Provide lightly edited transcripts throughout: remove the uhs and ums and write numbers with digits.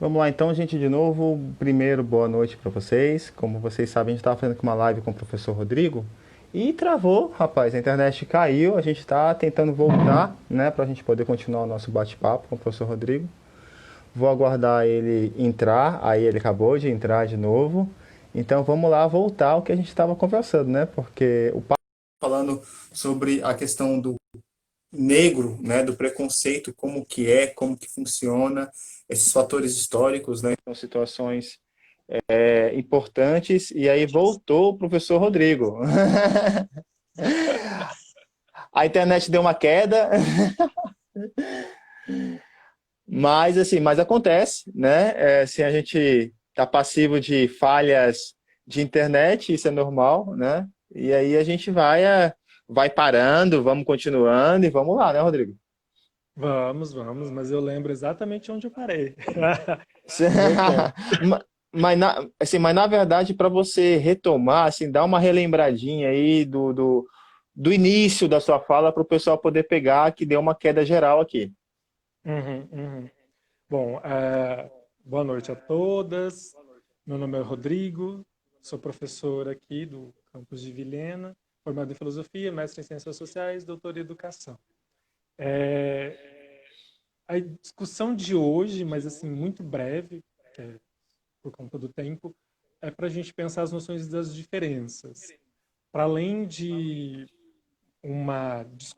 Vamos lá então, gente, de novo. Primeiro, boa noite para vocês. Como vocês sabem, a gente estava fazendo aqui uma live com o professor Rodrigo e travou, rapaz. A internet caiu. A gente está tentando voltar, né, para a gente poder continuar o nosso bate-papo com o professor Rodrigo. Vou aguardar ele entrar. Aí ele acabou de entrar de novo. Então vamos lá voltar ao que a gente estava conversando, né? Porque o papo falando sobre a questão do negro, né, do preconceito, como que funciona, esses fatores históricos, né, são situações importantes, e aí voltou o professor Rodrigo. A internet deu uma queda, mas assim, mas acontece, né? Se a gente está passivo de falhas de internet, isso é normal, né? E aí a gente vai parando, vamos continuando e vamos lá, né, Rodrigo? Vamos, mas eu lembro exatamente onde eu parei. No meu ponto. Mas na verdade, para você retomar, assim, dar uma relembradinha aí do início da sua fala para o pessoal poder pegar, que deu uma queda geral aqui. Uhum, uhum. Bom, boa noite a todas. Meu nome é Rodrigo, sou professor aqui do campus de Vilhena, formado em Filosofia, mestre em Ciências Sociais, doutor em Educação. É, a discussão de hoje, mas assim, muito breve, que é por conta do tempo, é para a gente pensar as noções das diferenças. Para além de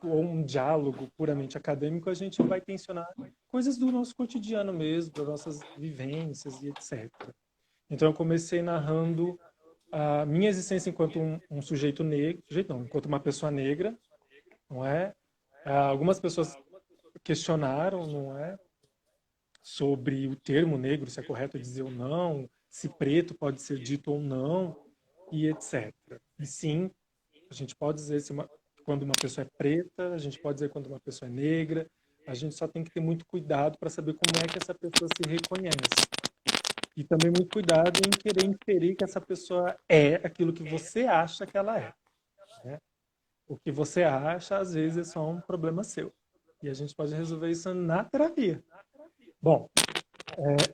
ou um diálogo puramente acadêmico, a gente vai tensionar coisas do nosso cotidiano mesmo, das nossas vivências e etc. Então eu comecei narrando a minha existência enquanto um sujeito negro, sujeito não, enquanto uma pessoa negra, não é? Algumas pessoas questionaram, não é, sobre o termo negro, se é correto dizer ou não, se preto pode ser dito ou não, e etc. E sim, a gente pode dizer quando uma pessoa é preta, a gente pode dizer quando uma pessoa é negra. A gente só tem que ter muito cuidado para saber como é que essa pessoa se reconhece. E também muito cuidado em querer inferir que essa pessoa é aquilo que você acha que ela é, né? O que você acha, às vezes, é só um problema seu. E a gente pode resolver isso na terapia. Bom,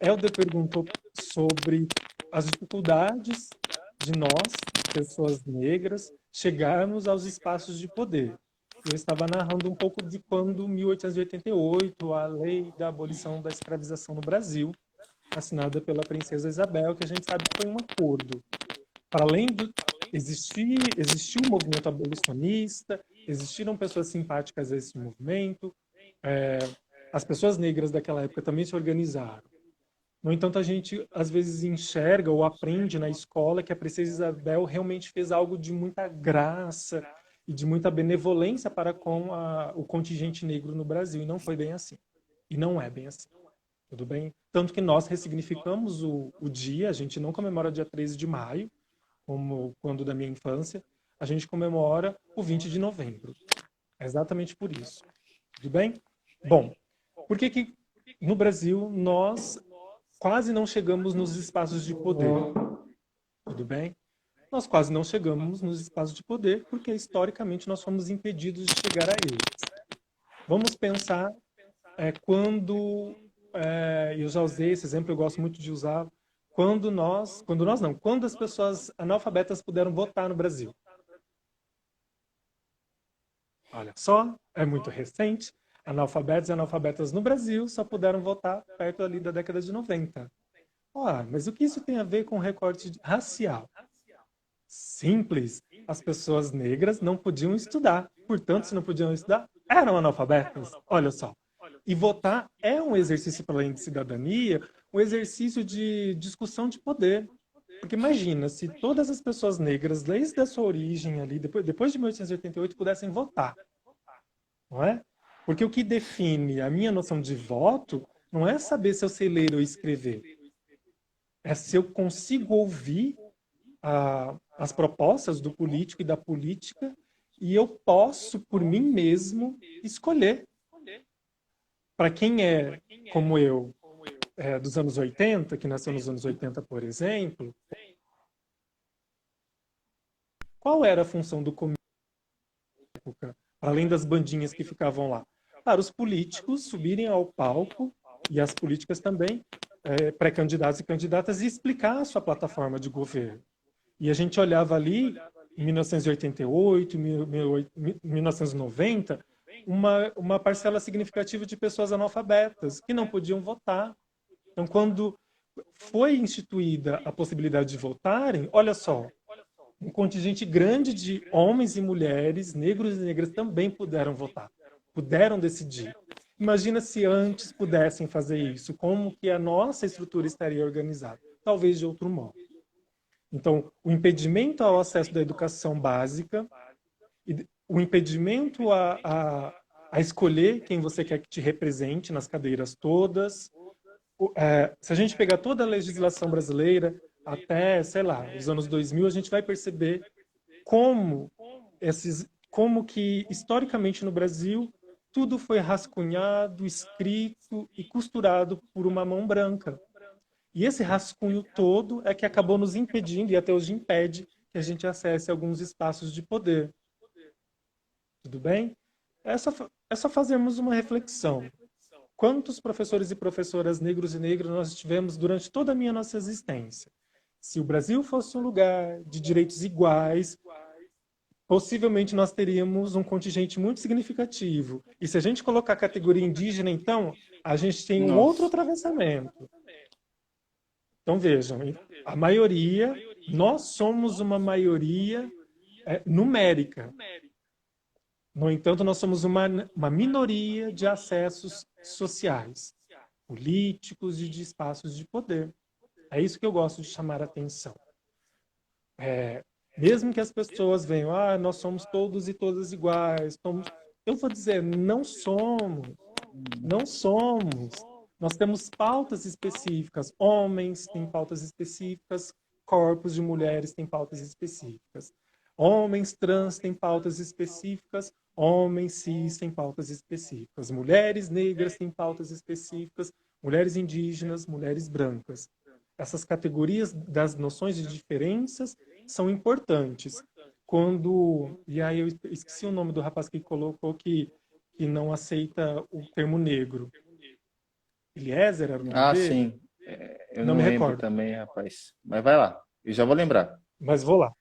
Helder perguntou sobre as dificuldades de nós, pessoas negras, chegarmos aos espaços de poder. Eu estava narrando um pouco de quando, 1888, a lei da abolição da escravização no Brasil, assinada pela princesa Isabel, que a gente sabe que foi um acordo. Para além de existiu o movimento abolicionista, existiram pessoas simpáticas a esse movimento, as pessoas negras daquela época também se organizaram. No entanto, a gente às vezes enxerga ou aprende na escola que a princesa Isabel realmente fez algo de muita graça e de muita benevolência para com o contingente negro no Brasil, e não foi bem assim. E não é bem assim. Tudo bem? Tanto que nós ressignificamos o dia, a gente não comemora dia 13 de maio, como quando da minha infância, a gente comemora o 20 de novembro. É exatamente por isso. Tudo bem? Bom, por que que no Brasil nós quase não chegamos nos espaços de poder? Tudo bem? Nós quase não chegamos nos espaços de poder porque historicamente nós fomos impedidos de chegar a eles. Vamos pensar quando, eu já usei esse exemplo, eu gosto muito de usar, quando as pessoas analfabetas puderam votar no Brasil. Olha só, é muito recente. Analfabetos e analfabetas no Brasil só puderam votar perto ali da década de 90. Mas o que isso tem a ver com recorte racial? Simples. As pessoas negras não podiam estudar. Portanto, se não podiam estudar, eram analfabetas. Olha só. E votar é um exercício, para além de cidadania, um exercício de discussão de poder. Porque imagina, se todas as pessoas negras, desde a sua origem ali, depois de 1888, pudessem votar, não é? Porque o que define a minha noção de voto não é saber se eu sei ler ou escrever, é se eu consigo ouvir as propostas do político e da política e eu posso, por mim mesmo, escolher para quem é como eu, dos anos 80, que nasceu nos anos 80, por exemplo, qual era a função do comício, além das bandinhas que ficavam lá? Para os políticos subirem ao palco, e as políticas também, pré-candidatos e candidatas e explicar a sua plataforma de governo. E a gente olhava ali, em 1988, 1990, uma parcela significativa de pessoas analfabetas que não podiam votar. Então, quando foi instituída a possibilidade de votarem, olha só, um contingente grande de homens e mulheres, negros e negras, também puderam votar, puderam decidir. Imagina se antes pudessem fazer isso, como que a nossa estrutura estaria organizada? Talvez de outro modo. Então, o impedimento ao acesso da educação básica, o impedimento a escolher quem você quer que te represente nas cadeiras todas. Se a gente pegar toda a legislação brasileira até, sei lá, os anos 2000, a gente vai perceber como que, historicamente no Brasil, tudo foi rascunhado, escrito e costurado por uma mão branca. E esse rascunho todo é que acabou nos impedindo, e até hoje impede, que a gente acesse alguns espaços de poder. Tudo bem? É só fazermos uma reflexão. Quantos professores e professoras negros e negras nós tivemos durante toda a nossa existência? Se o Brasil fosse um lugar de direitos iguais, possivelmente nós teríamos um contingente muito significativo. E se a gente colocar a categoria indígena, então, a gente tem um outro atravessamento. Então, vejam, a maioria, nós somos uma maioria numérica. No entanto, nós somos uma minoria de acessos sociais, políticos e de espaços de poder. É isso que eu gosto de chamar a atenção. Mesmo que as pessoas venham, nós somos todos e todas iguais. Eu vou dizer, não somos. Não somos. Nós temos pautas específicas. Homens têm pautas específicas, corpos de mulheres têm pautas específicas. Homens trans têm pautas específicas, homens cis têm pautas específicas. Mulheres negras têm pautas específicas, mulheres indígenas, mulheres brancas. Essas categorias das noções de diferenças são importantes. E aí eu esqueci o nome do rapaz que colocou que não aceita o termo negro. Eliezer era o nome dele? Sim. Eu Não não me lembro recordo. também, rapaz. Mas vai lá, eu já vou lembrar. Mas vou lá.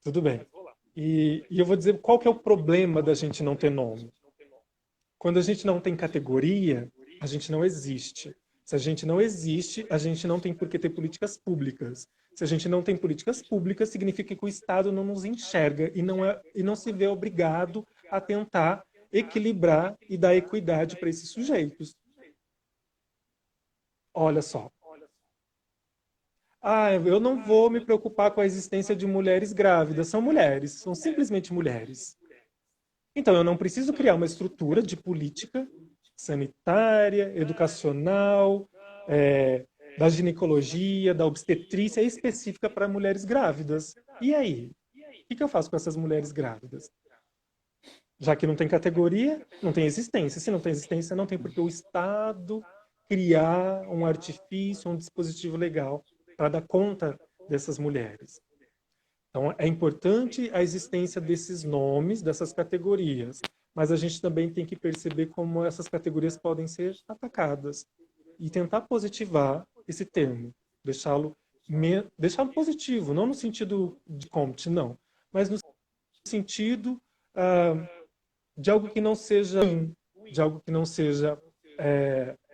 Tudo bem. E eu vou dizer qual que é o problema da gente não ter nome. Quando a gente não tem categoria, a gente não existe. Se a gente não existe, a gente não tem por que ter políticas públicas. Se a gente não tem políticas públicas, significa que o Estado não nos enxerga e não se vê obrigado a tentar equilibrar e dar equidade para esses sujeitos. Olha só. Eu não vou me preocupar com a existência de mulheres grávidas. São mulheres, são simplesmente mulheres. Então, eu não preciso criar uma estrutura de política sanitária, educacional, da ginecologia, da obstetrícia específica para mulheres grávidas. E aí? O que eu faço com essas mulheres grávidas? Já que não tem categoria, não tem existência. Se não tem existência, não tem por que o Estado criar um artifício, um dispositivo legal para dar conta dessas mulheres. Então, é importante a existência desses nomes, dessas categorias, mas a gente também tem que perceber como essas categorias podem ser atacadas e tentar positivar esse termo, deixá-lo positivo, não no sentido de Comte, não, mas no sentido de algo que não seja de algo que não seja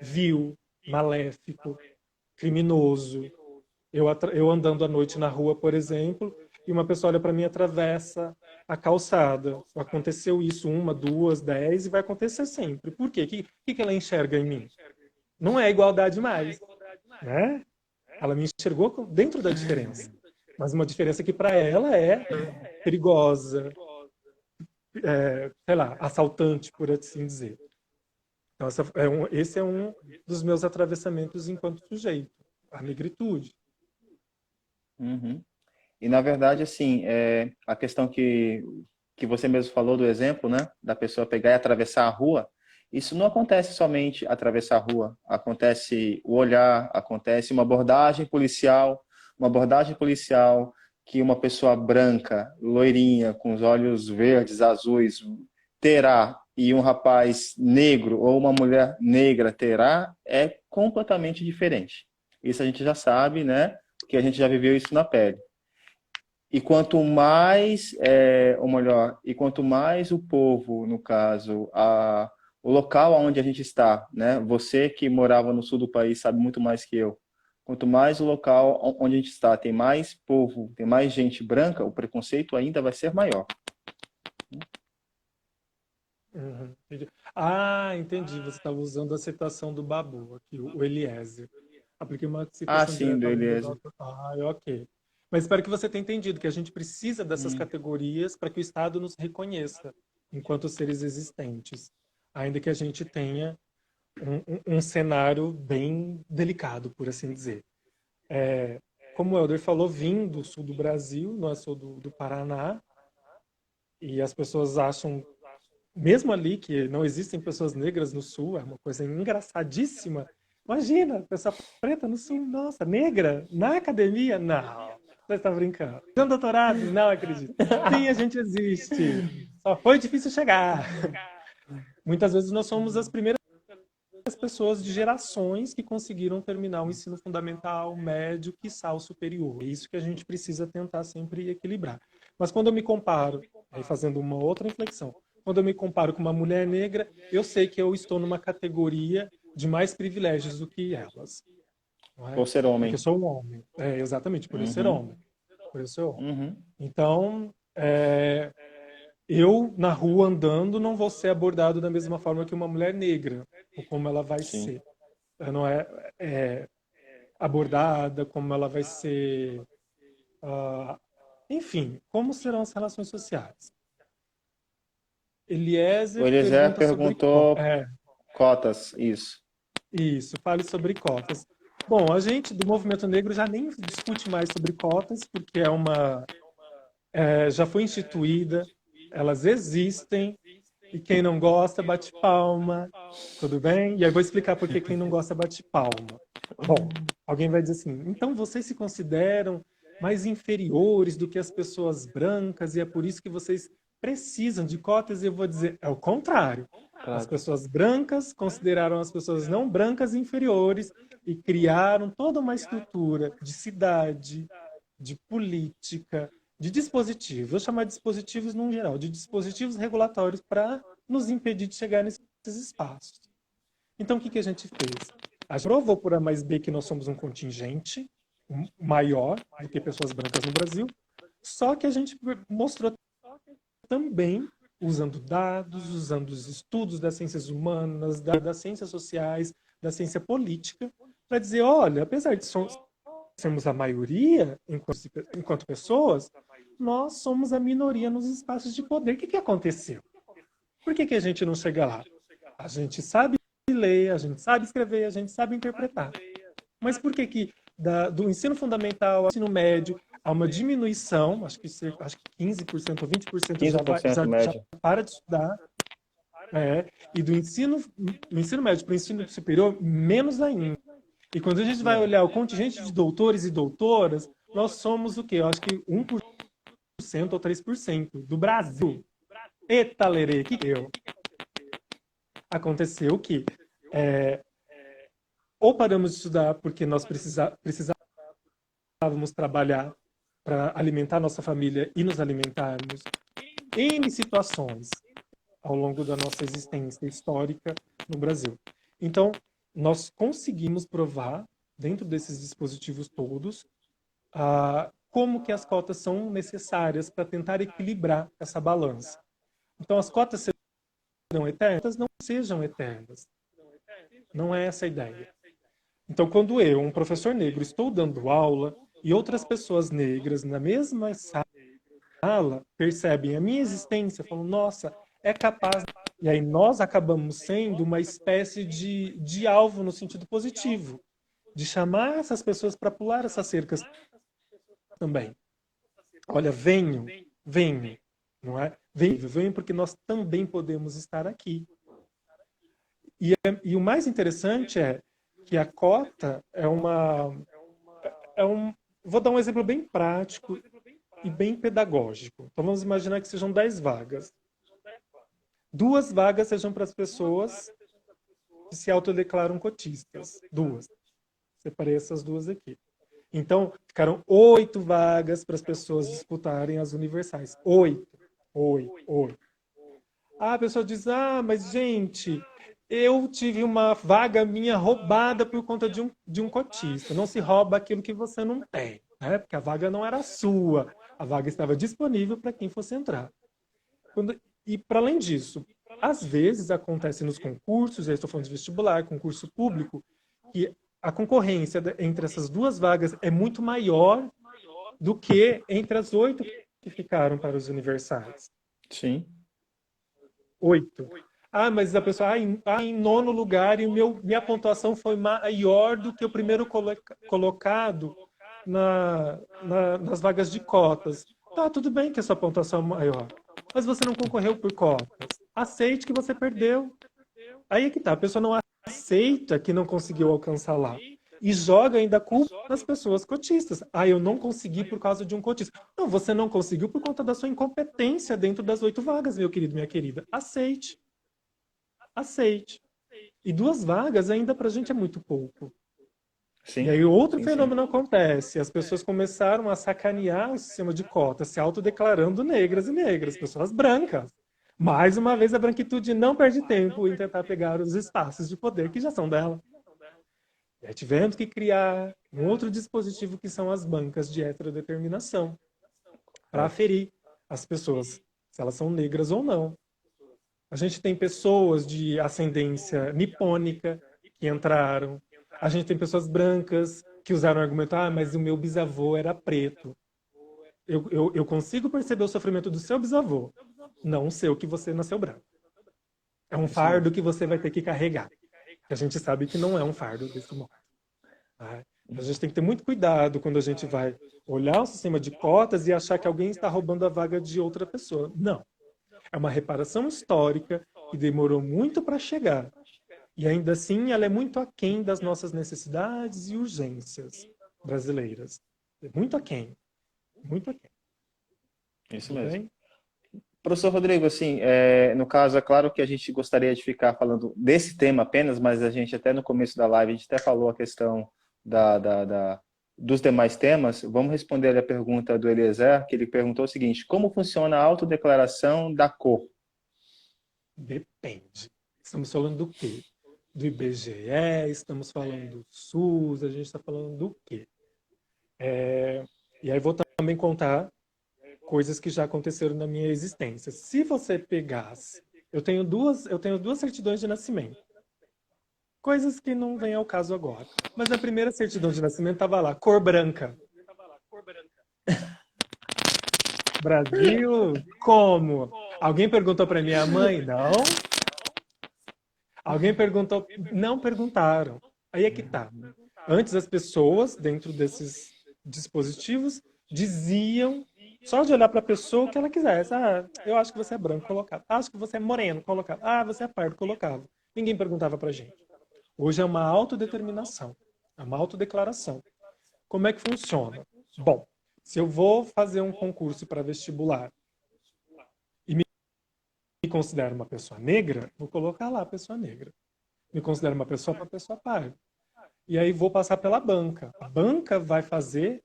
vil, maléfico, criminoso. Eu andando à noite na rua, por exemplo, e uma pessoa olha para mim e atravessa a calçada. Aconteceu isso 1, 2, 10 e vai acontecer sempre. Por quê? O que ela enxerga em mim? Não é igualdade mais, né? Ela me enxergou dentro da diferença, mas uma diferença que para ela é perigosa, sei lá, assaltante, por assim dizer. Então, esse é um dos meus atravessamentos enquanto sujeito, a negritude. Uhum. E, na verdade, assim, a questão que você mesmo falou do exemplo, né, da pessoa pegar e atravessar a rua, isso não acontece somente atravessar a rua, acontece o olhar, acontece uma abordagem policial que uma pessoa branca, loirinha, com os olhos verdes, azuis, terá, e um rapaz negro ou uma mulher negra terá, é completamente diferente. Isso a gente já sabe, né? Que a gente já viveu isso na pele. E quanto mais, ou melhor, e quanto mais o povo, no caso, o local onde a gente está, né? Você que morava no sul do país sabe muito mais que eu. Quanto mais o local onde a gente está tem mais povo, tem mais gente branca, o preconceito ainda vai ser maior. Uhum, entendi. Ah, entendi. Você estava usando a citação do Babu, aqui, o Eliezer. Apliquei uma Ah, citação sim, direta ao livro do beleza. autor. Ah, ok. Mas espero que você tenha entendido que a gente precisa dessas Hum. categorias para que o Estado nos reconheça enquanto seres existentes, ainda que a gente tenha um cenário bem delicado, por assim dizer. Como o Helder falou, vim do sul do Brasil, não sou do Paraná, e as pessoas acham mesmo ali que não existem pessoas negras no Sul, é uma coisa engraçadíssima. Imagina, pessoa preta no Sul, nossa, negra, na academia? Não, você está brincando. Tem um doutorado? Não acredito. Sim, a gente existe. Só foi difícil chegar. Muitas vezes nós somos as primeiras pessoas de gerações que conseguiram terminar o ensino fundamental, médio, quiçá o superior. É isso que a gente precisa tentar sempre equilibrar. Mas quando eu me comparo, aí fazendo uma outra inflexão, quando eu me comparo com uma mulher negra, eu sei que eu estou numa categoria de mais privilégios do que elas, não é? Por ser Porque eu homem. sou um homem. É, exatamente, por eu ser Uhum, homem. Por eu ser homem. uhum. Então, eu, na rua andando, não vou ser abordado da mesma forma que uma mulher negra, ou como ela vai Sim. ser. Ela não é abordada, como ela vai ser. ah, enfim, como serão as relações sociais. O Eliezer Eliezer pergunta sobre. perguntou cotas, isso. Isso, fale sobre cotas. Bom, a gente do movimento negro já nem discute mais sobre cotas, porque já foi instituída, elas existem, e quem não gosta bate palma, tudo bem? E aí eu vou explicar por que quem não gosta bate palma. Bom, alguém vai dizer assim, então vocês se consideram mais inferiores do que as pessoas brancas e é por isso que vocês precisam de cotas? E eu vou dizer, é o contrário. As Claro. pessoas brancas consideraram as pessoas não brancas inferiores e criaram toda uma estrutura de cidade, de política, de dispositivos, vou chamar de dispositivos no geral, de dispositivos regulatórios para nos impedir de chegar nesses espaços. Então, o que, que a gente fez? A gente provou por A mais B que nós somos um contingente maior do que pessoas brancas no Brasil, só que a gente mostrou também, usando dados, usando os estudos das ciências humanas, das ciências sociais, da ciência política, para dizer, olha, apesar de sermos a maioria enquanto pessoas, nós somos a minoria nos espaços de poder. O que, que aconteceu? Por que, que a gente não chega lá? A gente sabe ler, a gente sabe escrever, a gente sabe interpretar. Mas por que que do ensino fundamental ao ensino médio há uma diminuição, acho que 15% ou 20% quinze por cento já média. para de estudar, e do ensino médio para o ensino superior, menos ainda. E quando a gente vai olhar o contingente de doutores e doutoras, nós somos o quê? Eu acho que 1% ou 3% do Brasil. Eita, lerê, que deu? Aconteceu que ou paramos de estudar porque nós precisávamos trabalhar para alimentar nossa família e nos alimentarmos em situações ao longo da nossa existência histórica no Brasil. Então, nós conseguimos provar, dentro desses dispositivos todos, como que as cotas são necessárias para tentar equilibrar essa balança. Então, as cotas serão eternas? Não sejam eternas. Não é essa a ideia. Então, quando eu, um professor negro, estou dando aula e outras pessoas negras na mesma sala percebem a minha existência, falam, nossa, é capaz. E aí nós acabamos sendo uma espécie de alvo no sentido positivo, de chamar essas pessoas para pular essas cercas também. Olha, venham, não é? Venham porque nós também podemos estar aqui. E o mais interessante é que a cota vou dar um exemplo bem prático e bem pedagógico. Então vamos imaginar que sejam 10 vagas. 2 vagas sejam para as pessoas que se autodeclaram cotistas. 2. Separei essas duas aqui. Então, ficaram 8 vagas para as pessoas disputarem as universais. 8. 8. Ah, a pessoa diz, mas gente, eu tive uma vaga minha roubada por conta de um cotista. Não se rouba aquilo que você não tem, né? Porque a vaga não era sua. A vaga estava disponível para quem fosse entrar. E, para além disso, às vezes acontece nos concursos, eu estou falando de vestibular, concurso público, que a concorrência entre essas duas vagas é muito maior do que entre as 8 que ficaram para os universais. Sim. 8. Mas a pessoa, em nono lugar, e minha pontuação foi maior do que o primeiro colocado nas vagas de cotas. Tá, tudo bem que a sua pontuação é maior, mas você não concorreu por cotas. Aceite que você perdeu. Aí é que tá, a pessoa não aceita que não conseguiu alcançar lá. E joga ainda a culpa nas pessoas cotistas. Eu não consegui por causa de um cotista. Não, você não conseguiu por conta da sua incompetência dentro das 8 vagas, meu querido, minha querida. Aceite. Aceite. E 2 vagas ainda pra gente é muito pouco. Sim. E aí outro fenômeno acontece. As pessoas começaram a sacanear o sistema de cotas, se autodeclarando negras e negras, pessoas brancas. Mais uma vez, a branquitude não perde tempo em tentar pegar os espaços de poder que já são dela. E aí tivemos que criar um outro dispositivo que são as bancas de heterodeterminação para aferir as pessoas, se elas são negras ou não. A gente tem pessoas de ascendência nipônica que entraram. A gente tem pessoas brancas que usaram o argumento, mas o meu bisavô era preto. Eu consigo perceber o sofrimento do seu bisavô, não o seu que você nasceu branco. É um fardo que você vai ter que carregar. A gente sabe que não é um fardo desse modo. Tá? A gente tem que ter muito cuidado quando a gente vai olhar o sistema de cotas e achar que alguém está roubando a vaga de outra pessoa. Não. É uma reparação histórica que demorou muito para chegar. E ainda assim, ela é muito aquém das nossas necessidades e urgências brasileiras. É muito aquém. Muito aquém. Isso Tudo mesmo. bem? Professor Rodrigo, assim, no caso, é claro que a gente gostaria de ficar falando desse tema apenas, mas a gente até no começo da live, a gente até falou a questão dos demais temas. Vamos responder a pergunta do Eliezer, que ele perguntou o seguinte: como funciona a autodeclaração da cor? Depende. Estamos falando do quê? Do IBGE, estamos falando do SUS, a gente está falando do quê? E aí vou também contar coisas que já aconteceram na minha existência. Se você pegasse... Eu tenho duas certidões de nascimento. Coisas que não vêm ao caso agora. Mas na primeira certidão de nascimento estava lá, cor branca. Brasil? Como? Alguém perguntou para minha mãe? Não. Alguém perguntou? Não perguntaram. Aí é que tá. Antes as pessoas, dentro desses dispositivos, diziam, só de olhar para a pessoa, o que ela quisesse. Eu acho que você é branco, colocava. Acho que você é moreno, colocava. Você é pardo, colocava. Ninguém perguntava pra gente. Hoje é uma autodeterminação, é uma autodeclaração. Como é que funciona? Bom, se eu vou fazer um concurso para vestibular e me considero uma pessoa negra, vou colocar lá pessoa negra. Me considero uma pessoa para pessoa parda. E aí vou passar pela banca. A banca vai fazer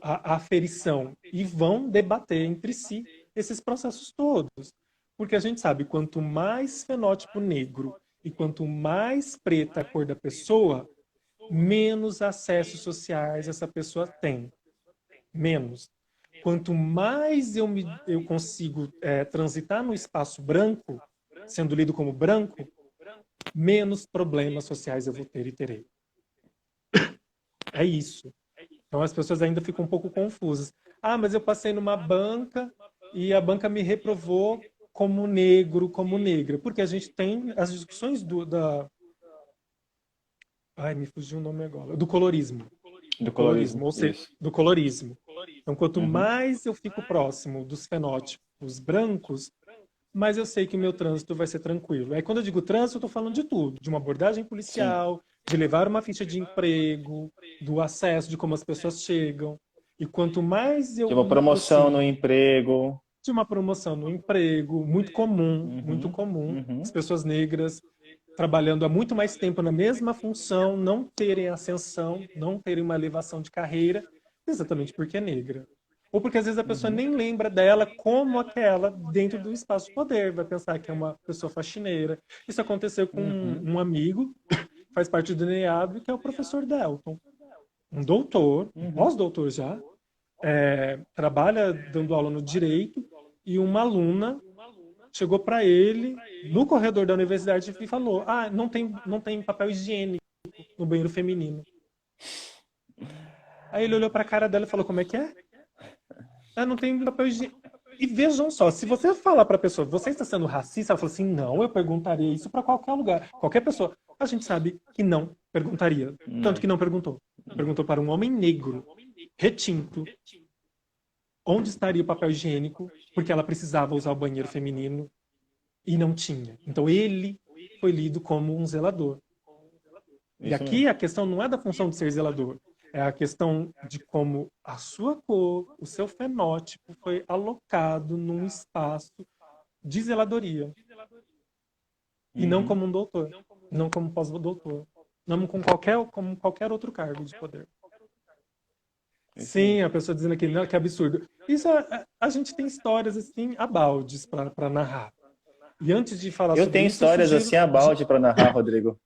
a aferição e vão debater entre si esses processos todos. Porque a gente sabe, quanto mais fenótipo negro e quanto mais preta a cor da pessoa, menos acessos sociais essa pessoa tem. Menos. Quanto mais eu consigo transitar no espaço branco, sendo lido como branco, menos problemas sociais eu vou ter e terei. É isso. Então as pessoas ainda ficam um pouco confusas. Mas eu passei numa banca e a banca me reprovou como negro, como negra. Porque a gente tem as discussões me fugiu o nome agora. Do colorismo. Do colorismo, ou seja, do colorismo. Então, quanto mais eu fico próximo dos fenótipos brancos, mais eu sei que o meu trânsito vai ser tranquilo. Aí, quando eu digo trânsito, eu estou falando de tudo. De uma abordagem policial, de levar uma ficha de emprego, do acesso, de como as pessoas chegam. E quanto mais eu de uma promoção no emprego. De uma promoção no emprego, muito comum. As pessoas negras trabalhando há muito mais tempo na mesma função, não terem ascensão, não terem uma elevação de carreira, exatamente porque é negra. Ou porque às vezes a pessoa Uhum. nem lembra dela como aquela dentro do espaço de poder, vai pensar que é uma pessoa faxineira. Isso aconteceu com Uhum. um amigo, faz parte do NEAB, que é o professor Delton. Um doutor, um Uhum. pós-doutor já, trabalha dando aula no direito, e uma aluna chegou para ele no corredor da universidade e falou: Ah, não tem papel higiênico no banheiro feminino. Aí ele olhou para a cara dela e falou: Como é que é? Ah, não tem papel higiênico. E vejam só, se você falar para a pessoa, você está sendo racista, ela fala assim: Não, eu perguntaria isso para qualquer lugar, qualquer pessoa. A gente sabe que não perguntaria. Tanto Não. que não perguntou. Perguntou para um homem negro, retinto, onde estaria o papel higiênico, porque ela precisava usar o banheiro feminino e não tinha. Então ele foi lido como um zelador. E Isso mesmo. aqui a questão não é da função de ser zelador, é a questão de como a sua cor, o seu fenótipo foi alocado num espaço de zeladoria. E não Uhum. como um doutor, não como pós-doutor, não como qualquer outro cargo de poder. Isso Sim, mesmo. a pessoa dizendo aqui, não, que absurdo. Isso, a gente tem histórias assim, a baldes para narrar. E antes de falar Eu sobre tenho isso, eu histórias sugiro assim a de... balde para narrar, Rodrigo.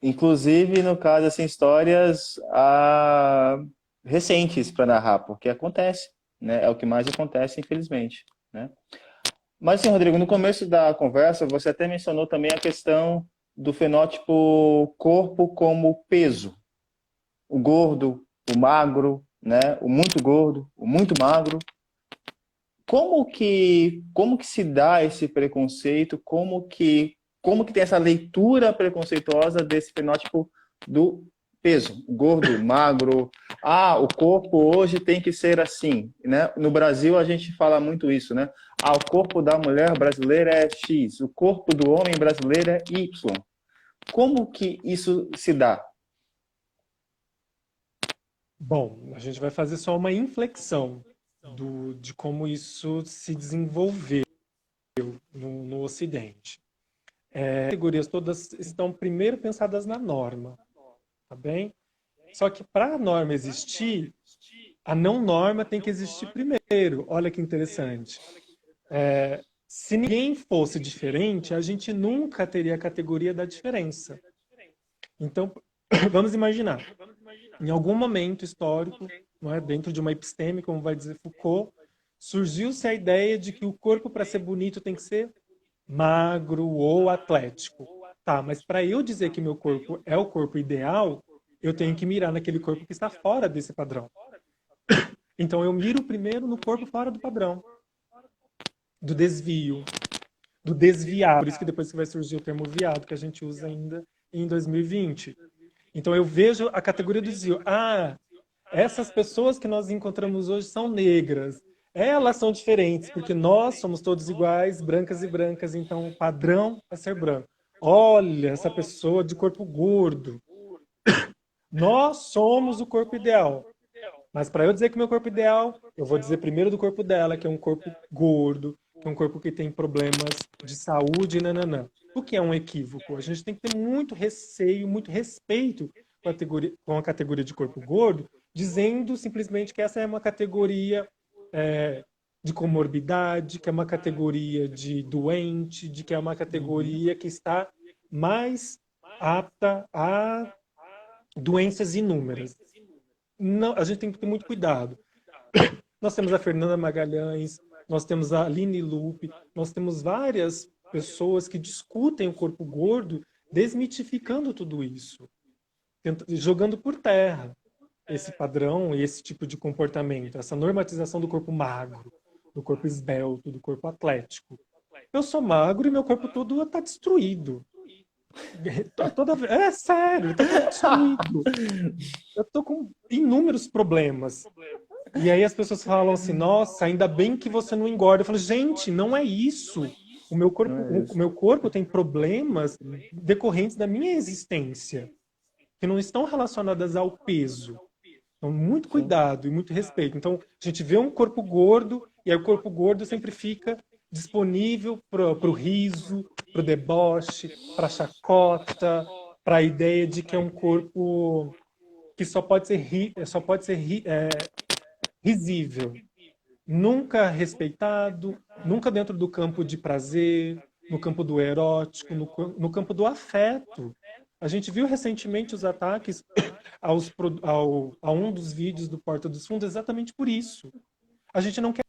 Inclusive, no caso, assim, histórias recentes para narrar, porque acontece, né? É o que mais acontece, infelizmente, né? Mas, assim, Rodrigo, no começo da conversa, você até mencionou também a questão do fenótipo corpo como peso. O gordo, o magro, né? O muito gordo, o muito magro. Como que se dá esse preconceito? Como que tem essa leitura preconceituosa desse fenótipo do peso, gordo, magro? Ah, o corpo hoje tem que ser assim, né? No Brasil a gente fala muito isso, né? Ah, o corpo da mulher brasileira é X, o corpo do homem brasileiro é Y. Como que isso se dá? Bom, a gente vai fazer só uma inflexão de como isso se desenvolveu no Ocidente. As categorias todas estão primeiro pensadas na norma, tá bem? Só que para a norma existir, a não norma tem que existir primeiro. Olha que interessante. Se ninguém fosse diferente, a gente nunca teria a categoria da diferença. Então, vamos imaginar, em algum momento histórico, não é, dentro de uma episteme, como vai dizer Foucault, surgiu-se a ideia de que o corpo, para ser bonito, tem que ser magro ou atlético. Tá, mas para eu dizer que meu corpo é o corpo ideal, eu tenho que mirar naquele corpo que está fora desse padrão. Então eu miro primeiro no corpo fora do padrão, do desvio, do desviado. Por isso que depois que vai surgir o termo viado, que a gente usa ainda em 2020. Então eu vejo a categoria do desvio. Ah, essas pessoas que nós encontramos hoje são negras. Elas são diferentes, porque nós somos todos iguais, brancas e brancas, então o padrão é ser branco. Olha, essa pessoa de corpo gordo. Nós somos o corpo ideal. Mas para eu dizer que meu corpo ideal, eu vou dizer primeiro do corpo dela, que é um corpo gordo, que é um corpo que tem problemas de saúde, nananã. O que é um equívoco? A gente tem que ter muito receio, muito respeito com a categoria de corpo gordo, dizendo simplesmente que essa é uma categoria de comorbidade, que é uma categoria de doente, de que é uma Uhum. categoria que está mais apta a doenças inúmeras. Não, a gente tem que ter muito cuidado. Nós temos a Fernanda Magalhães, nós temos a Aline Lupe, nós temos várias pessoas que discutem o corpo gordo, desmitificando tudo isso, jogando por terra esse padrão e esse tipo de comportamento, essa normatização do corpo magro, do corpo esbelto, do corpo atlético. Eu sou magro e meu corpo todo está destruído. É sério, está todo destruído. Eu tô com inúmeros problemas. E aí as pessoas falam assim, nossa, ainda bem que você não engorda. Eu falo, gente, não é isso. Não é O isso. meu corpo tem problemas decorrentes da minha existência, que não estão relacionadas ao peso. Então, muito Sim. cuidado e muito respeito. Então, a gente vê um corpo gordo, e aí o corpo gordo sempre fica disponível para o riso, para o deboche, para a chacota, para a ideia de que é um corpo que só pode ser risível, nunca respeitado, nunca dentro do campo de prazer, no campo do erótico, no campo do afeto. A gente viu recentemente os ataques a um dos vídeos do Porta dos Fundos exatamente por isso. A gente não quer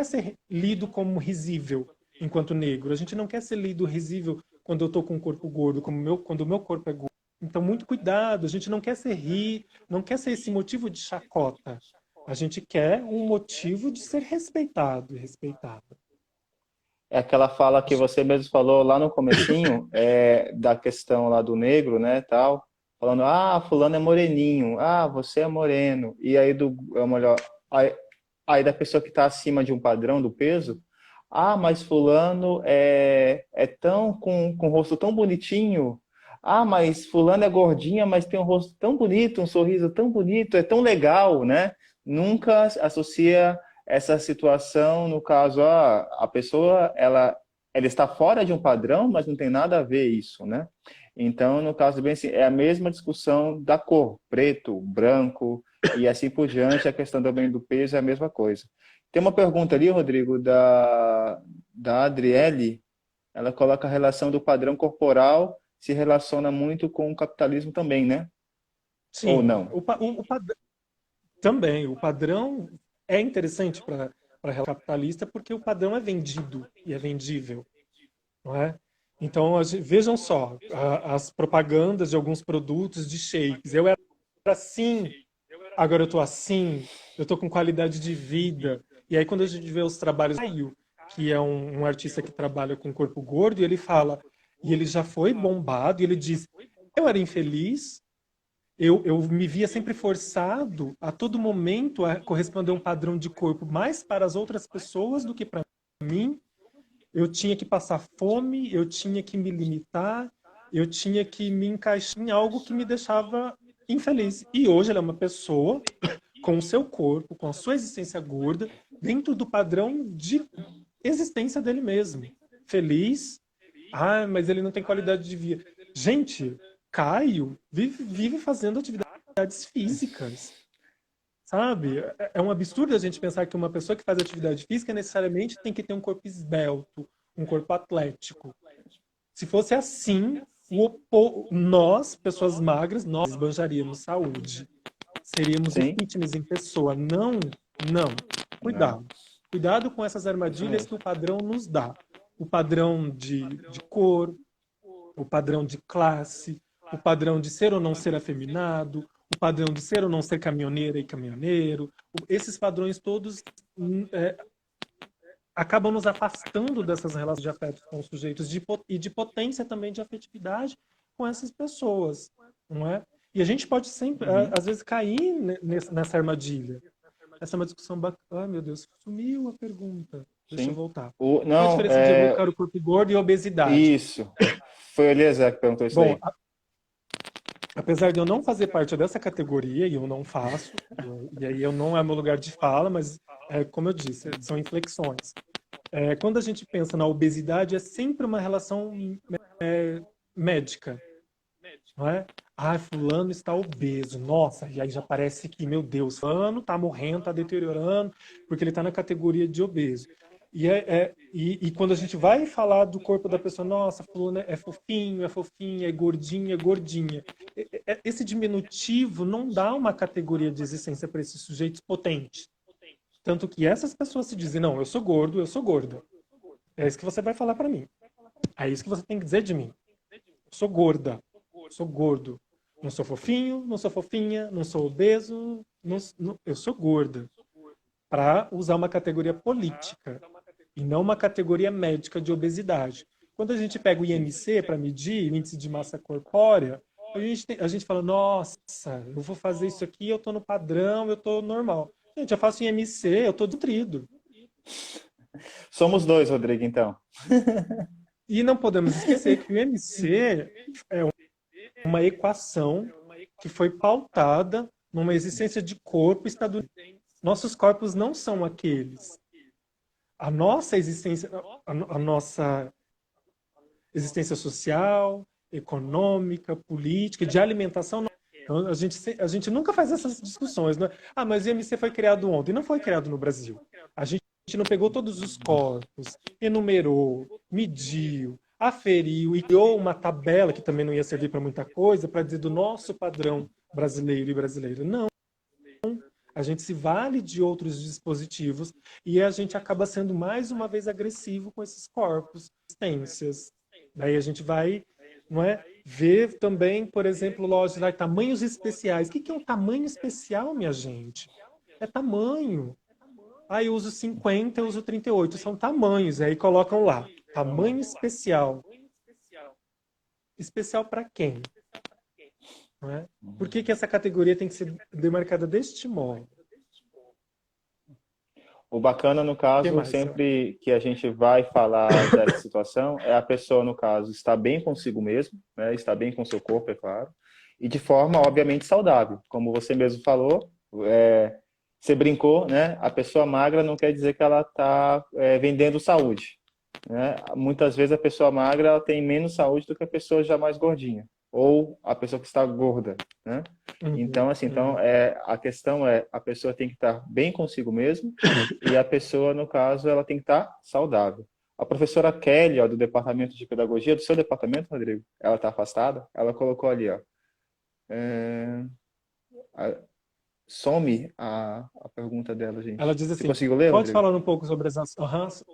ser lido como risível enquanto negro. A gente não quer ser lido risível quando eu estou com um corpo gordo, quando o meu corpo é gordo. Então, muito cuidado. A gente não quer não quer ser esse motivo de chacota. A gente quer um motivo de ser respeitado e respeitada. É aquela fala que você mesmo falou lá no comecinho, da questão lá do negro, né, tal, falando, fulano é moreninho, você é moreno, e aí é melhor, aí da pessoa que está acima de um padrão do peso, mas fulano é tão com um rosto tão bonitinho, mas fulano é gordinha, mas tem um rosto tão bonito, um sorriso tão bonito, é tão legal, né? Nunca associa essa situação, no caso, a pessoa, ela está fora de um padrão, mas não tem nada a ver isso, né? Então, no caso, bem assim, é a mesma discussão da cor, preto, branco, e assim por diante, a questão também do peso é a mesma coisa. Tem uma pergunta ali, Rodrigo, da Adriele, ela coloca a relação do padrão corporal se relaciona muito com o capitalismo também, né? Ou Sim, não? também. O padrão é interessante para a relação capitalista porque o padrão é vendido e é vendível, não é? Então, vejam só, as propagandas de alguns produtos de shakes. Eu era assim, agora eu tô assim, eu tô com qualidade de vida. E aí, quando a gente vê os trabalhos do Caio, que é um artista que trabalha com corpo gordo, e ele fala, e ele já foi bombado, e ele diz: eu era infeliz, eu me via sempre forçado a todo momento a corresponder a um padrão de corpo mais para as outras pessoas do que para mim. Eu tinha que passar fome, eu tinha que me limitar, eu tinha que me encaixar em algo que me deixava infeliz. E hoje ela é uma pessoa com o seu corpo, com a sua existência gorda, dentro do padrão de existência dele mesmo. Feliz. Mas ele não tem qualidade de vida. Gente, Caio vive fazendo atividades físicas, sabe? É um absurdo a gente pensar que uma pessoa que faz atividade física necessariamente tem que ter um corpo esbelto, um corpo atlético. Se fosse assim, nós, pessoas magras, nós esbanjaríamos saúde. Seríamos o Sim? fitness em pessoa. Não, não. Não. Cuidado. Cuidado com essas Isso armadilhas mesmo. que o padrão nos dá. O padrão de cor, o padrão de classe, o padrão de ser ou não ser afeminado, o padrão de ser ou não ser caminhoneira e caminhoneiro. Esses padrões todos acabam nos afastando dessas relações de afeto com os sujeitos e de potência também de afetividade com essas pessoas, não é? E a gente pode sempre, Uhum. às vezes, cair nessa armadilha. Essa é uma discussão bacana. Ai, meu Deus, sumiu a pergunta. Deixa eu Sim. voltar. Qual a Não, diferença de evocar o corpo gordo e a obesidade? isso. Foi o Eliezer que perguntou isso Bom, daí. apesar de eu não fazer parte dessa categoria, e eu não faço, e aí eu não é meu lugar de fala, mas, como eu disse, são inflexões. Quando a gente pensa na obesidade, é sempre uma relação médica, não é? Fulano está obeso. Nossa, e aí já parece que, meu Deus, fulano está morrendo, está deteriorando, porque ele está na categoria de obeso. E quando a gente vai falar do corpo da pessoa, nossa, fulano é fofinho, é fofinha, é gordinha, é gordinha. Esse diminutivo não dá uma categoria de existência para esses sujeitos potentes. Tanto que essas pessoas se dizem, não, eu sou gordo, eu sou gorda. É isso que você vai falar para mim. É isso que você tem que dizer de mim. Eu sou gorda, eu sou gordo. Não sou fofinho, não sou fofinha, não sou obeso, eu sou gorda. Para usar uma categoria política e não uma categoria médica de obesidade. Quando a gente pega o IMC para medir, índice de massa corpórea, a gente fala, nossa, eu vou fazer isso aqui, eu estou no padrão, eu estou normal. Gente, eu faço IMC, eu estou nutrido. Somos dois, Rodrigo, então. E não podemos esquecer que o IMC é uma equação que foi pautada numa existência de corpo estadunidense. Nossos corpos não são aqueles. a nossa existência, a nossa existência social, econômica, política, de alimentação. Então, a gente nunca faz essas discussões, né? Ah, mas o IMC foi criado ontem. Não foi criado no Brasil. A gente não pegou todos os corpos, enumerou, mediu, aferiu e criou uma tabela que também não ia servir para muita coisa, para dizer do nosso padrão brasileiro e brasileira. Não. A gente se vale de outros dispositivos e a gente acaba sendo mais uma vez agressivo com esses corpos, existências. Daí a gente vai, não é, ver também, por exemplo, lojas lá, tamanhos especiais. O que é um tamanho especial, minha gente? É tamanho. Ah, eu uso 50, eu uso 38. São tamanhos. Aí colocam lá, tamanho especial. Especial para quem? Não é? Por que essa categoria tem que ser demarcada deste modo? O bacana, no O que caso, mais? sempre que a gente vai falar dessa situação, é a pessoa, no caso, estar bem consigo mesmo, né? Estar bem com seu corpo, é claro, e de forma, obviamente, saudável. Como você mesmo falou, você brincou, né? A pessoa magra não quer dizer que ela está vendendo saúde, né? Muitas vezes a pessoa magra ela tem menos saúde do que a pessoa já mais gordinha, ou a pessoa que está gorda, né? Uhum, Então, assim, uhum. a questão é, a pessoa tem que estar bem consigo mesmo e a pessoa, no caso, ela tem que estar saudável. A professora Kelly, ó, do departamento de pedagogia, do seu departamento, Rodrigo, ela está afastada, ela colocou ali, ó, é, a, some a pergunta dela, Ela gente. diz Você assim: conseguiu ler, pode Rodrigo? falar um pouco sobre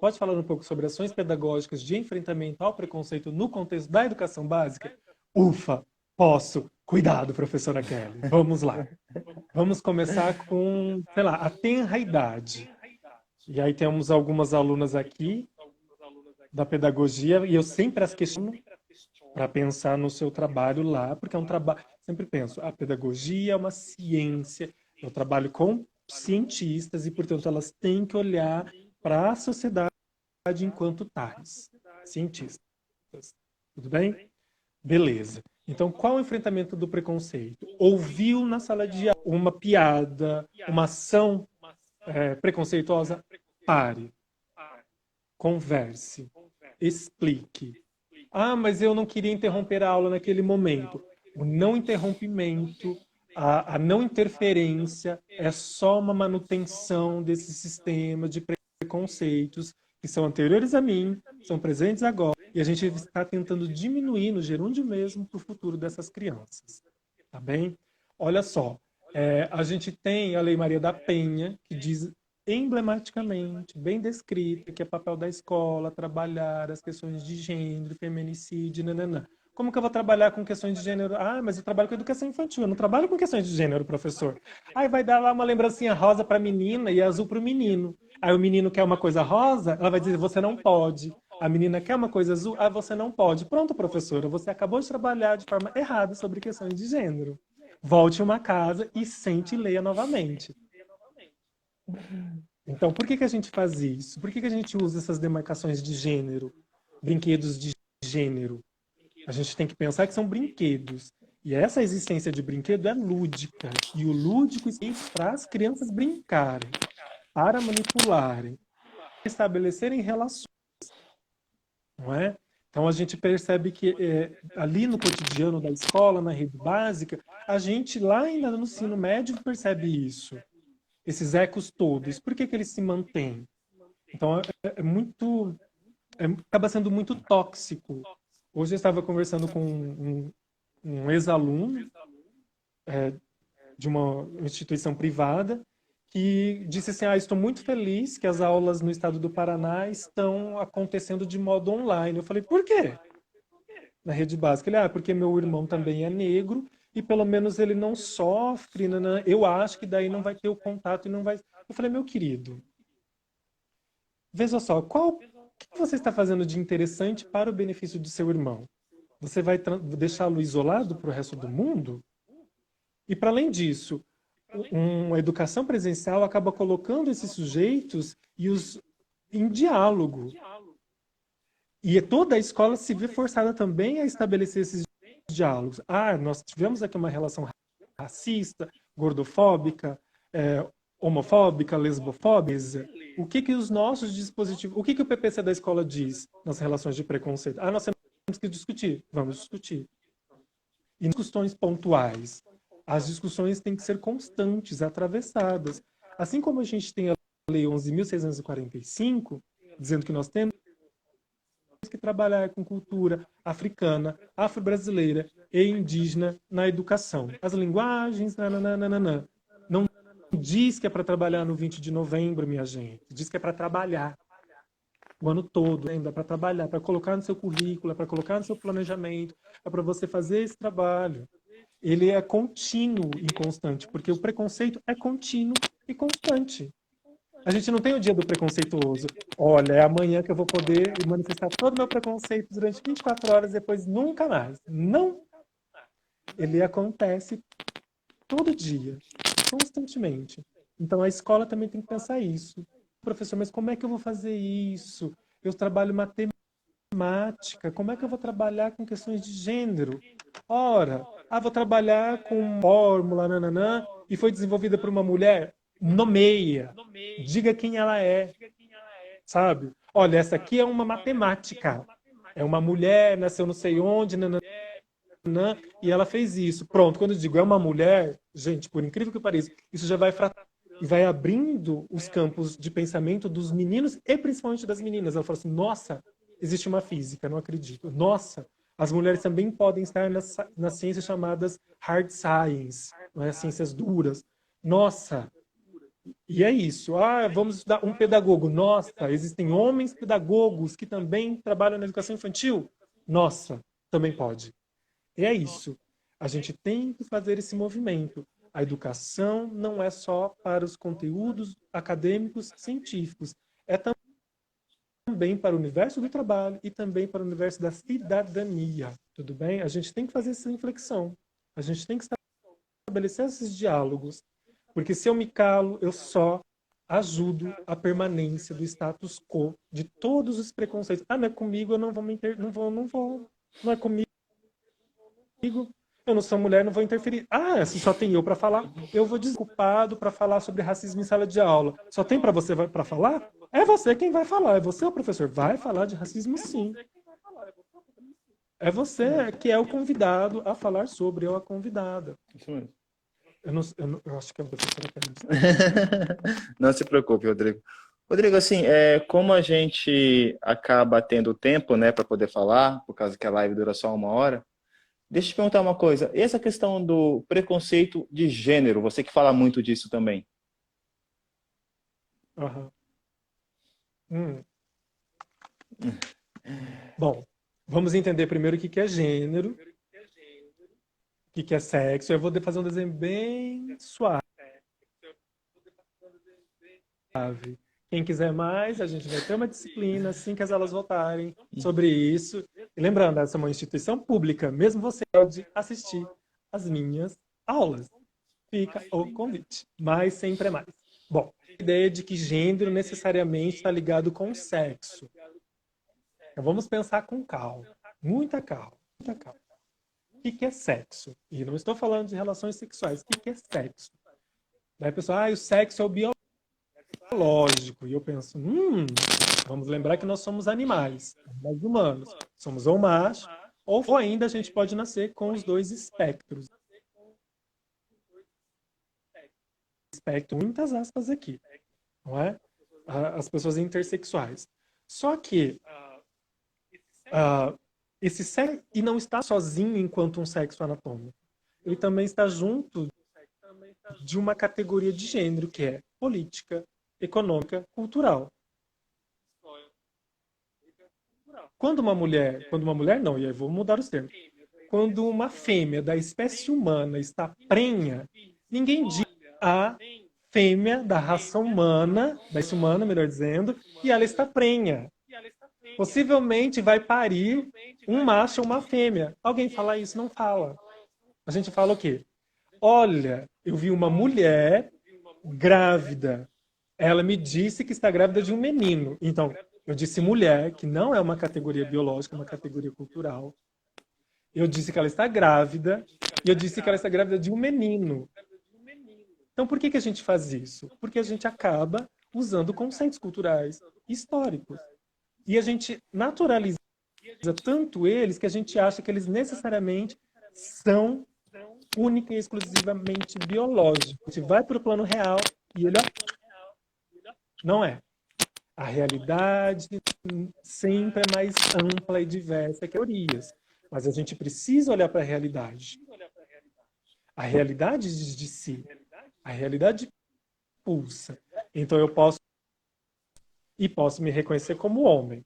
pode falar um pouco sobre ações pedagógicas de enfrentamento ao preconceito no contexto da educação básica? Ufa, posso. Cuidado, professora Kelly. Vamos lá. Vamos começar com, sei lá, a tenra idade. E aí temos algumas alunas aqui da pedagogia e eu sempre as questiono para pensar no seu trabalho lá, porque é um trabalho, sempre penso, a pedagogia é uma ciência, eu trabalho com cientistas e, portanto, elas têm que olhar para a sociedade enquanto tais, cientistas. Tudo bem? Beleza. Então, qual é o enfrentamento do preconceito? Ouviu na sala de aula uma piada, uma ação preconceituosa? Pare, converse, explique. Ah, mas eu não queria interromper a aula naquele momento. O não interrompimento, a não interferência é só uma manutenção desse sistema de preconceitos que são anteriores a mim, são presentes agora, e a gente está tentando diminuir no gerúndio mesmo para o futuro dessas crianças. Tá bem? Olha só, a gente tem a Lei Maria da Penha, que diz emblematicamente, bem descrita, que é papel da escola trabalhar as questões de gênero, feminicídio, nananã. Como que eu vou trabalhar com questões de gênero? Ah, mas eu trabalho com educação infantil, eu não trabalho com questões de gênero, professor. Aí vai dar lá uma lembrancinha rosa para a menina e azul para o menino. Aí o menino quer uma coisa rosa, ela vai dizer, você não pode. A menina quer uma coisa azul, ah, você não pode. Pronto, professora, você acabou de trabalhar de forma errada sobre questões de gênero. Volte a uma casa e sente e leia novamente. Então, por que a gente faz isso? Por que a gente usa essas demarcações de gênero, brinquedos de gênero? A gente tem que pensar que são brinquedos. E essa existência de brinquedo é lúdica. E o lúdico existe para as crianças brincarem, para manipularem, estabelecerem relações, não é? Então a gente percebe que ali no cotidiano da escola, na rede básica, a gente lá ainda no ensino médio percebe isso. Esses ecos todos. Por que eles se mantêm? Então é muito, acaba sendo muito tóxico. Hoje eu estava conversando com um ex-aluno de uma instituição privada que disse assim: estou muito feliz que as aulas no estado do Paraná estão acontecendo de modo online. Eu falei, por quê? Na rede básica. Ele, porque meu irmão também é negro e pelo menos ele não sofre, né? Eu acho que daí não vai ter o contato e não vai... Eu falei, meu querido, veja só, o que você está fazendo de interessante para o benefício do seu irmão? Você vai deixá-lo isolado para o resto do mundo? E para além disso, uma educação presencial acaba colocando esses sujeitos em diálogo. E toda a escola se vê forçada também a estabelecer esses diálogos. Nós tivemos aqui uma relação racista, gordofóbica, homofóbica, lesbofóbica. o que os nossos dispositivos, o que o PPC da escola diz nas relações de preconceito? Ah, nós temos que discutir. Vamos discutir. E discussões pontuais. As discussões têm que ser constantes, atravessadas. Assim como a gente tem a Lei 11.645, dizendo que nós temos que trabalhar com cultura africana, afro-brasileira e indígena na educação. As linguagens, nananana. Não diz que é para trabalhar no 20 de novembro, minha gente. Diz que é para trabalhar o ano todo, ainda para trabalhar, para colocar no seu currículo, para colocar no seu planejamento, é para você fazer esse trabalho. Ele é contínuo e constante, porque o preconceito é contínuo e constante. A gente não tem o dia do preconceituoso. Olha, é amanhã que eu vou poder manifestar todo o meu preconceito durante 24 horas, depois nunca mais. Não. Ele acontece todo dia, constantemente. Então a escola também tem que pensar isso. Professor, mas como é que eu vou fazer isso? Eu trabalho matemática, como é que eu vou trabalhar com questões de gênero? Ora, vou trabalhar com fórmula, nananã, e foi desenvolvida por uma mulher? Nomeia. Diga quem ela é, sabe? Olha, essa aqui é uma matemática. É uma mulher, nasceu não sei onde, nananã, e ela fez isso. Pronto, quando eu digo é uma mulher, gente, por incrível que pareça, isso já vai abrindo os campos de pensamento dos meninos e principalmente das meninas. Ela fala assim, nossa, existe uma física, não acredito. Nossa, as mulheres também podem estar nas ciências chamadas hard science, não é? Ciências duras. Nossa, e é isso. Vamos estudar um pedagogo. Nossa, existem homens pedagogos que também trabalham na educação infantil? Nossa, também pode. E é isso. A gente tem que fazer esse movimento. A educação não é só para os conteúdos acadêmicos científicos. É também para o universo do trabalho e também para o universo da cidadania. Tudo bem? A gente tem que fazer essa inflexão. A gente tem que estabelecer esses diálogos. Porque se eu me calo, eu só ajudo a permanência do status quo de todos os preconceitos. Não é comigo, eu não vou não vou. Não é comigo. Eu não sou mulher, não vou interferir. Se só tem eu para falar, eu vou desculpado para falar sobre racismo em sala de aula. Só tem para você para falar? É você quem vai falar. É você o professor. Vai falar de racismo, sim. É você que é o convidado a falar sobre, ou a convidada. Isso mesmo. Eu acho que a professora quer isso. Não se preocupe, Rodrigo. Rodrigo, assim, como a gente acaba tendo tempo, né, para poder falar, por causa que a live dura só 1 hora, deixa eu te perguntar uma coisa. E essa questão do preconceito de gênero, você que fala muito disso também. Bom, vamos entender primeiro o que é gênero, o que é sexo. Eu vou fazer um desenho bem suave. Quem quiser mais, a gente vai ter uma disciplina assim que as aulas voltarem sobre isso. E lembrando, essa é uma instituição pública, mesmo você pode assistir as minhas aulas. Fica o convite, mas sempre é mais. Bom, a ideia de que gênero necessariamente está ligado com sexo. Então vamos pensar com calma, muita calma, muita calma. O que é sexo? E não estou falando de relações sexuais. O que é sexo? Daí a pessoa, o sexo é o biológico. E eu penso, vamos lembrar que nós somos animais humanos. Somos ou macho, ou ainda a gente pode nascer com os dois espectros. Espectro, muitas aspas aqui, não é? As pessoas intersexuais. Só que esse sexo e não está sozinho enquanto um sexo anatômico. Ele também está junto de uma categoria de gênero que é política, econômica, cultural. Quando uma mulher não, e aí vou mudar os termos. Quando uma fêmea da espécie humana está prenha, ninguém diz a fêmea da raça humana, da espécie humana, melhor dizendo, e ela está prenha. Possivelmente vai parir um macho ou uma fêmea. Alguém fala isso? Não fala. A gente fala o quê? Olha, eu vi uma mulher grávida. Ela me disse que está grávida de um menino. Então, eu disse mulher, que não é uma categoria biológica, é uma categoria cultural. Eu disse que ela está grávida, e eu disse que ela está grávida de um menino. Então, por que a gente faz isso? Porque a gente acaba usando conceitos culturais históricos. E a gente naturaliza tanto eles que a gente acha que eles necessariamente são única e exclusivamente biológicos. A gente vai para o plano real e ele, ó, não é. A realidade sempre é mais ampla e diversa que teorias. Mas a gente precisa olhar para a realidade. A realidade diz de si. A realidade pulsa. Então eu posso me reconhecer como homem.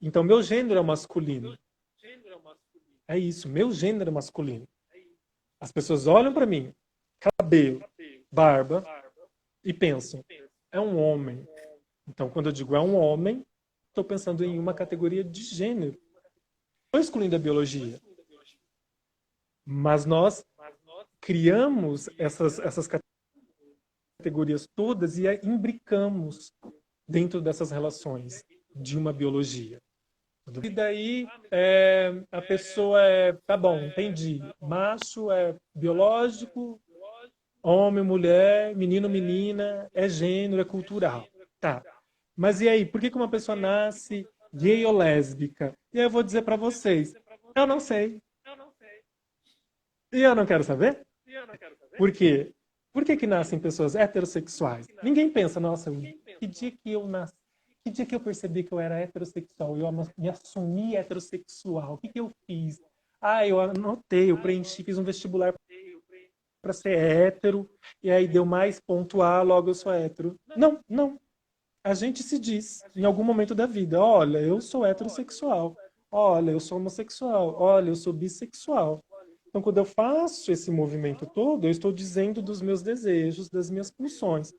Então meu gênero é masculino. É isso, meu gênero é masculino. As pessoas olham para mim, cabelo, barba, e pensam, é um homem. Então, quando eu digo é um homem, estou pensando em uma categoria de gênero. Estou excluindo a biologia. Mas nós criamos essas categorias todas e imbricamos dentro dessas relações de uma biologia. E daí a pessoa tá bom, entendi. Macho é biológico, homem, mulher, menino, menina, é gênero, é cultural. Tá. Mas e aí, por que uma pessoa nasce gay ou lésbica? E aí eu vou dizer para vocês, eu não sei. E eu não quero saber? Por quê? Por que nascem pessoas heterossexuais? Ninguém pensa, nossa, que dia que eu nasci? Que dia que eu percebi que eu era heterossexual? Eu me assumi heterossexual. O que eu fiz? Eu anotei, eu preenchi, fiz um vestibular para ser hétero, e aí deu mais ponto A, logo eu sou hétero. Não, não. A gente se diz em algum momento da vida, olha, eu sou heterossexual. Olha, eu sou homossexual. Olha, eu sou bissexual. Então, quando eu faço esse movimento todo, eu estou dizendo dos meus desejos, das minhas pulsões.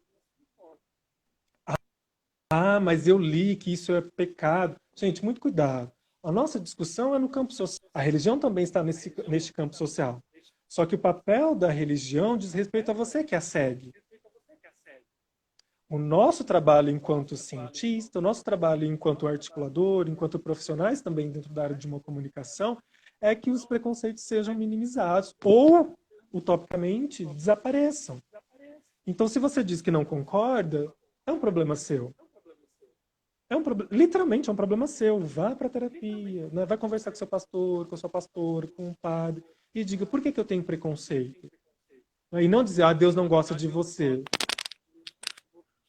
Mas eu li que isso é pecado. Gente, muito cuidado. A nossa discussão é no campo social. A religião também está neste campo social. Só que o papel da religião diz respeito a você que a segue. O nosso trabalho enquanto cientista, o nosso trabalho enquanto articulador, enquanto profissionais também dentro da área de uma comunicação, é que os preconceitos sejam minimizados ou, utopicamente, desapareçam. Então, se você diz que não concorda, é um problema seu. Literalmente é um problema seu. Vá para a terapia, né? Vai conversar com seu pastor, com a sua pastora, com o padre, e diga por que eu tenho preconceito. E não dizer, Deus não gosta de você.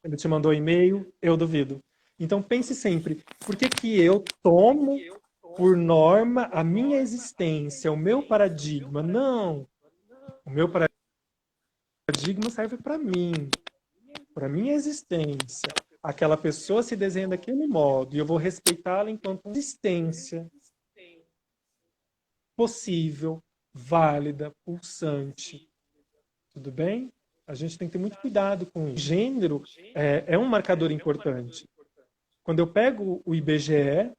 Ele te mandou e-mail, eu duvido. Então pense sempre, por que eu tomo por norma a minha existência, o meu paradigma? Não. O meu paradigma serve para mim, para minha existência. Aquela pessoa se desenha daquele modo e eu vou respeitá-la enquanto existência possível, válida, pulsante. Tudo bem? A gente tem que ter muito cuidado com isso. Gênero é um marcador importante. Quando eu pego o IBGE,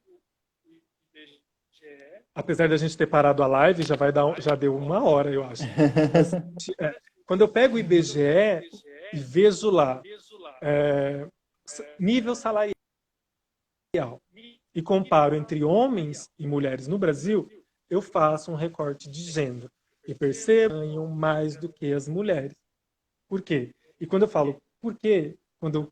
apesar de a gente ter parado a live, já deu 1 hora, eu acho. Mas, quando eu pego o IBGE e vejo lá nível salarial e comparo entre homens e mulheres no Brasil, eu faço um recorte de gênero e percebo que ganham mais do que as mulheres. Por quê? E quando eu falo por quê, quando eu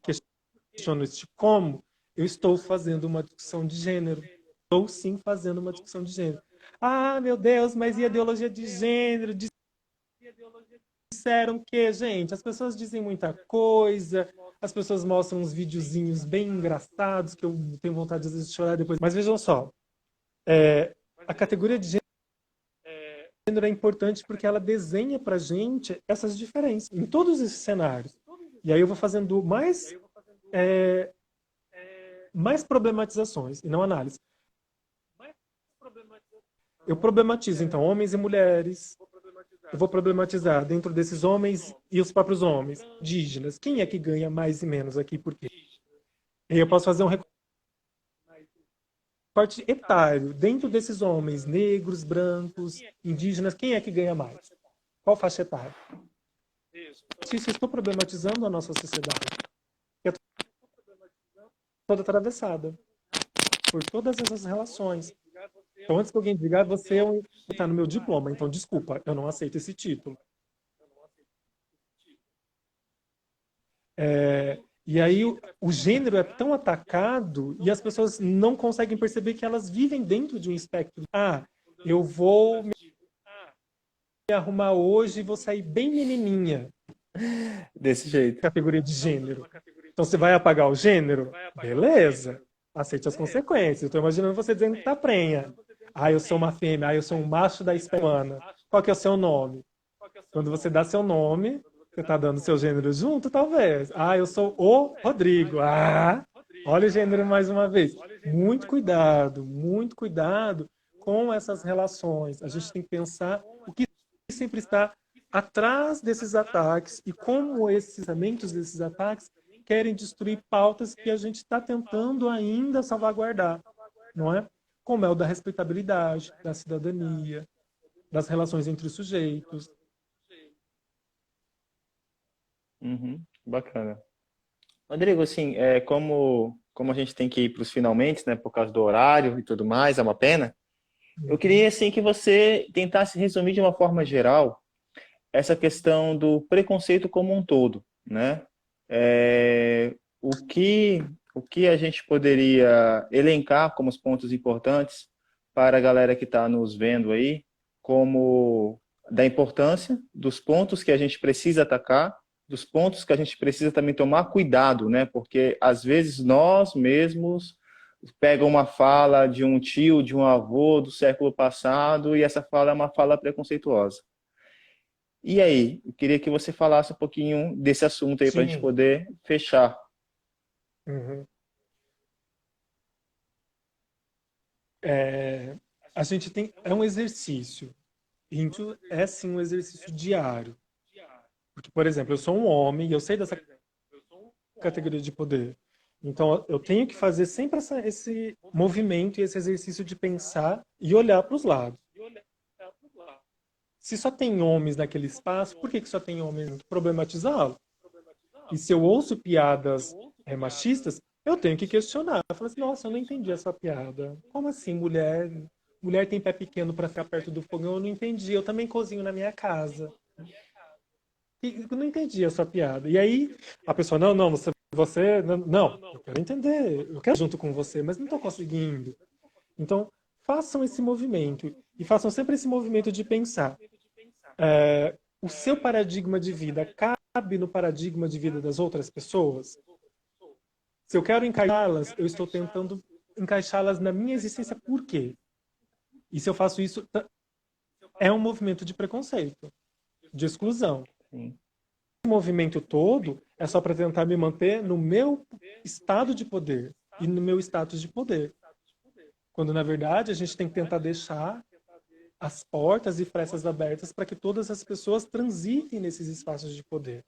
questiono este como, eu estou fazendo uma discussão de gênero. Estou sim fazendo uma discussão de gênero. Meu Deus, mas e a ideologia de gênero? Disseram que, gente, as pessoas dizem muita coisa, as pessoas mostram uns videozinhos bem engraçados que eu tenho vontade às vezes de chorar depois. Mas vejam só, a categoria de gênero é importante porque ela desenha pra gente essas diferenças em todos esses cenários. E aí eu vou fazendo mais problematizações e não análise. Eu problematizo, então, homens e mulheres. Eu vou problematizar dentro desses homens e os próprios homens indígenas. Quem é que ganha mais e menos aqui? Por quê? E eu posso fazer um recorte etário. Dentro desses homens negros, brancos, indígenas, quem é que ganha mais? Qual faixa etária? Isso eu estou problematizando a nossa sociedade. É toda atravessada por todas essas relações. Então, antes que alguém diga, você está no meu diploma, então desculpa, eu não aceito esse título. E aí o gênero é tão atacado e as pessoas não conseguem perceber que elas vivem dentro de um espectro. Ah, eu vou me arrumar hoje e vou sair bem menininha, Desse jeito. categoria de gênero. Então você vai apagar o gênero? Beleza. Aceite as consequências. Eu tô imaginando você dizendo que tá prenha. Ah, eu sou uma fêmea. Ah, eu sou um macho da espécie humana. Qual que é o seu nome? Quando você dá seu nome, você tá dando seu gênero junto, talvez. Ah, eu sou o Rodrigo. Ah, olha o gênero mais uma vez. Muito cuidado com essas relações. A gente tem que pensar o que sempre está atrás desses ataques e como esses pensamentos desses ataques querem destruir pautas que a gente está tentando ainda salvaguardar, não é? Como é o da respeitabilidade, da cidadania, das relações entre os sujeitos. Uhum, bacana. Rodrigo, assim, como a gente tem que ir para os finalmente, né, por causa do horário e tudo mais, é uma pena. Eu Uhum. queria, assim, que você tentasse resumir de uma forma geral essa questão do preconceito como um todo, né? É, o que a gente poderia elencar como os pontos importantes para a galera que está nos vendo aí, como da importância dos pontos que a gente precisa atacar, dos pontos que a gente precisa também tomar cuidado, né? Porque às vezes nós mesmos pega uma fala de um tio, de um avô do século passado e essa fala é uma fala preconceituosa. E aí, eu queria que você falasse um pouquinho desse assunto aí para a gente Sim. poder fechar. Uhum. É, a gente tem é um exercício. E isso é sim um exercício diário. Porque, por exemplo, eu sou um homem e eu sei dessa categoria de poder. Então, eu tenho que fazer sempre esse movimento e esse exercício de pensar e olhar para os lados. Se só tem homens naquele espaço, por que, que só tem homens? Problematizá-lo. E se eu ouço piadas machistas, eu tenho que questionar. Eu falo assim, nossa, eu não entendi essa piada. Como assim, mulher? Mulher tem pé pequeno para ficar perto do fogão? Eu não entendi. Eu também cozinho na minha casa. Eu não entendi a sua piada. E aí a pessoa, não, não, você não, não, eu quero entender, eu quero junto com você, mas não estou conseguindo. Então, façam esse movimento e façam sempre esse movimento de pensar. O seu paradigma de vida cabe no paradigma de vida das outras pessoas? Se eu quero encaixá-las, eu estou tentando encaixá-las na minha existência. Por quê? E se eu faço isso, é um movimento de preconceito, de exclusão. Sim. O movimento todo é só para tentar me manter no meu estado de poder e no meu status de poder. Quando, na verdade, a gente tem que tentar deixar as portas e frestas abertas para que todas as pessoas transitem nesses espaços de poder.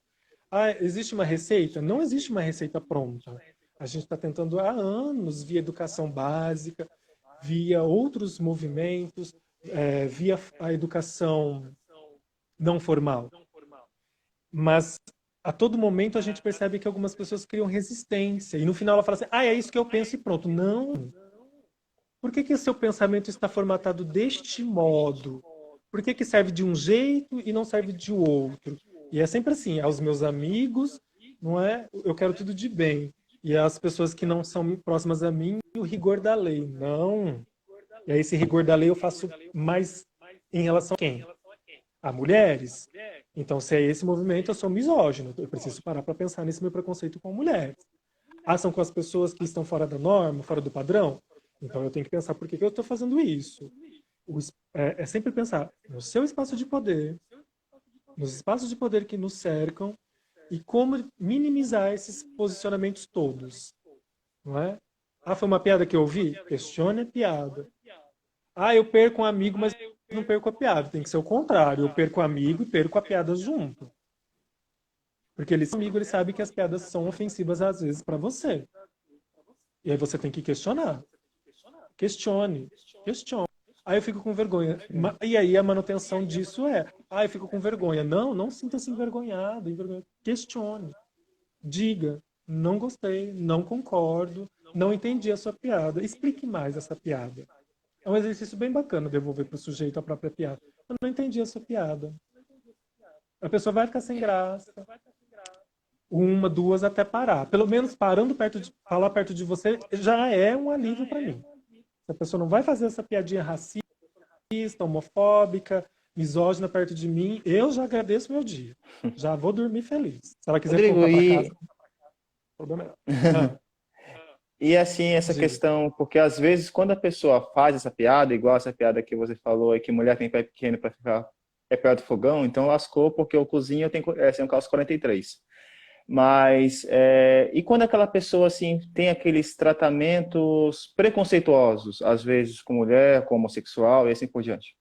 Ah, existe uma receita? Não existe uma receita pronta. A gente está tentando há anos, via educação básica, via outros movimentos, via a educação não formal. Mas a todo momento a gente percebe que algumas pessoas criam resistência. E no final ela fala assim, ah, é isso que eu penso e pronto. Não. Por que, que o seu pensamento está formatado deste modo? Por que, que serve de um jeito e não serve de outro? E é sempre assim, aos meus amigos, não é? Eu quero tudo de bem. E as pessoas que não são próximas a mim, o rigor da lei. Não. E aí esse rigor da lei eu faço mais em relação a quem? A mulheres. Então, se é esse movimento, eu sou misógino. Eu preciso parar para pensar nesse meu preconceito com mulheres. Ah, são com as pessoas que estão fora da norma, fora do padrão? Então, eu tenho que pensar por que, que eu estou fazendo isso. É sempre pensar no seu espaço de poder, nos espaços de poder que nos cercam e como minimizar esses posicionamentos todos. Não é? Ah, foi uma piada que eu ouvi? Questione a piada. Ah, eu perco um amigo, mas não perco a piada. Tem que ser o contrário. Eu perco o amigo e perco a piada junto. Porque ele, amigo, ele sabe que as piadas são ofensivas às vezes para você. E aí você tem que questionar. Questione. Questione. Aí eu fico com vergonha. E aí a manutenção disso é, ah, eu fico com vergonha. Não, não sinta-se envergonhado, envergonhado. Questione. Diga, não gostei, não concordo, não entendi a sua piada. Explique mais essa piada. É um exercício bem bacana devolver para o sujeito a própria piada. Eu não entendi a sua piada. A pessoa vai ficar sem graça. uma, duas até parar. Pelo menos parando falar perto de você já é um alívio para mim. Se a pessoa não vai fazer essa piadinha racista, homofóbica, misógina perto de mim, eu já agradeço meu dia. Já vou dormir feliz. Se ela quiser Rodrigo, voltar para casa, o problema é ela. e assim, essa Diga. questão, porque às vezes quando a pessoa faz essa piada, igual essa piada que você falou, é que mulher tem pé pequeno para ficar é perto do fogão, então lascou porque eu cozinho, eu tenho, assim, um calço 43. Mas, e quando aquela pessoa assim tem aqueles tratamentos preconceituosos, às vezes com mulher, com homossexual e assim por diante?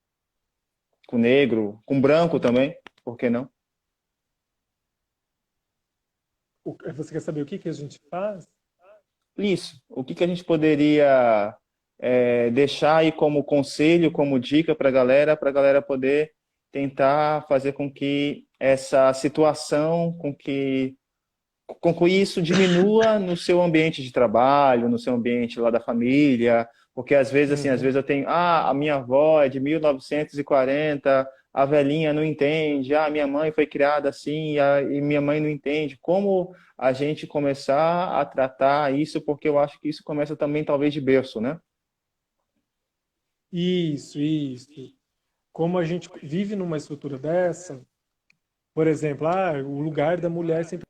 Com negro, com branco também, por que não? Você quer saber o que a gente faz? Isso. O que a gente poderia deixar aí como conselho, como dica para a galera poder tentar fazer com que essa situação, com que isso diminua no seu ambiente de trabalho, no seu ambiente lá da família, porque às vezes assim, às Uhum. vezes eu tenho, a minha avó é de 1940, a velhinha não entende, minha mãe foi criada assim, e minha mãe não entende. Como a gente começar a tratar isso, porque eu acho que isso começa também talvez de berço, né? Isso. Como a gente vive numa estrutura dessa, por exemplo, o lugar da mulher sempre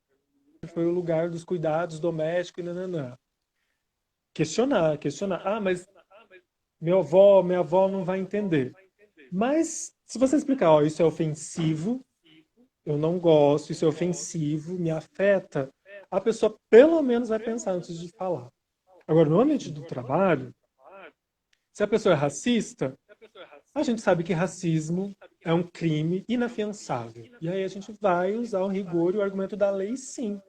foi o lugar dos cuidados domésticos e nananã. Questionar. Mas minha avó não vai entender. Mas se você explicar, ó, isso é ofensivo, eu não gosto, isso é ofensivo, me afeta, a pessoa pelo menos vai pensar antes de falar. Agora, no ambiente do trabalho, se a pessoa é racista, a gente sabe que racismo é um crime inafiançável. E aí a gente vai usar o rigor e o argumento da lei, sim.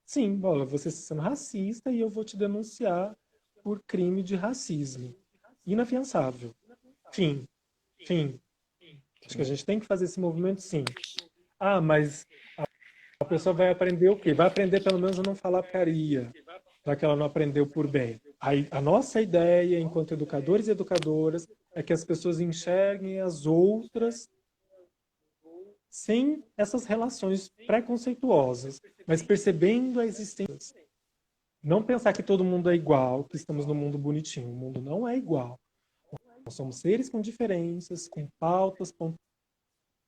Sim, olha, você está sendo racista e eu vou te denunciar por crime de racismo. Inafiançável. Fim. Fim. Acho que a gente tem que fazer esse movimento, sim. Mas a pessoa vai aprender o quê? Vai aprender pelo menos a não falar porcaria, já que ela não aprendeu por bem. Aí, a nossa ideia, enquanto educadores e educadoras, é que as pessoas enxerguem as outras sem essas relações preconceituosas, mas percebendo a existência. Não pensar que todo mundo é igual, que estamos no mundo bonitinho. O mundo não é igual. Nós somos seres com diferenças, com pautas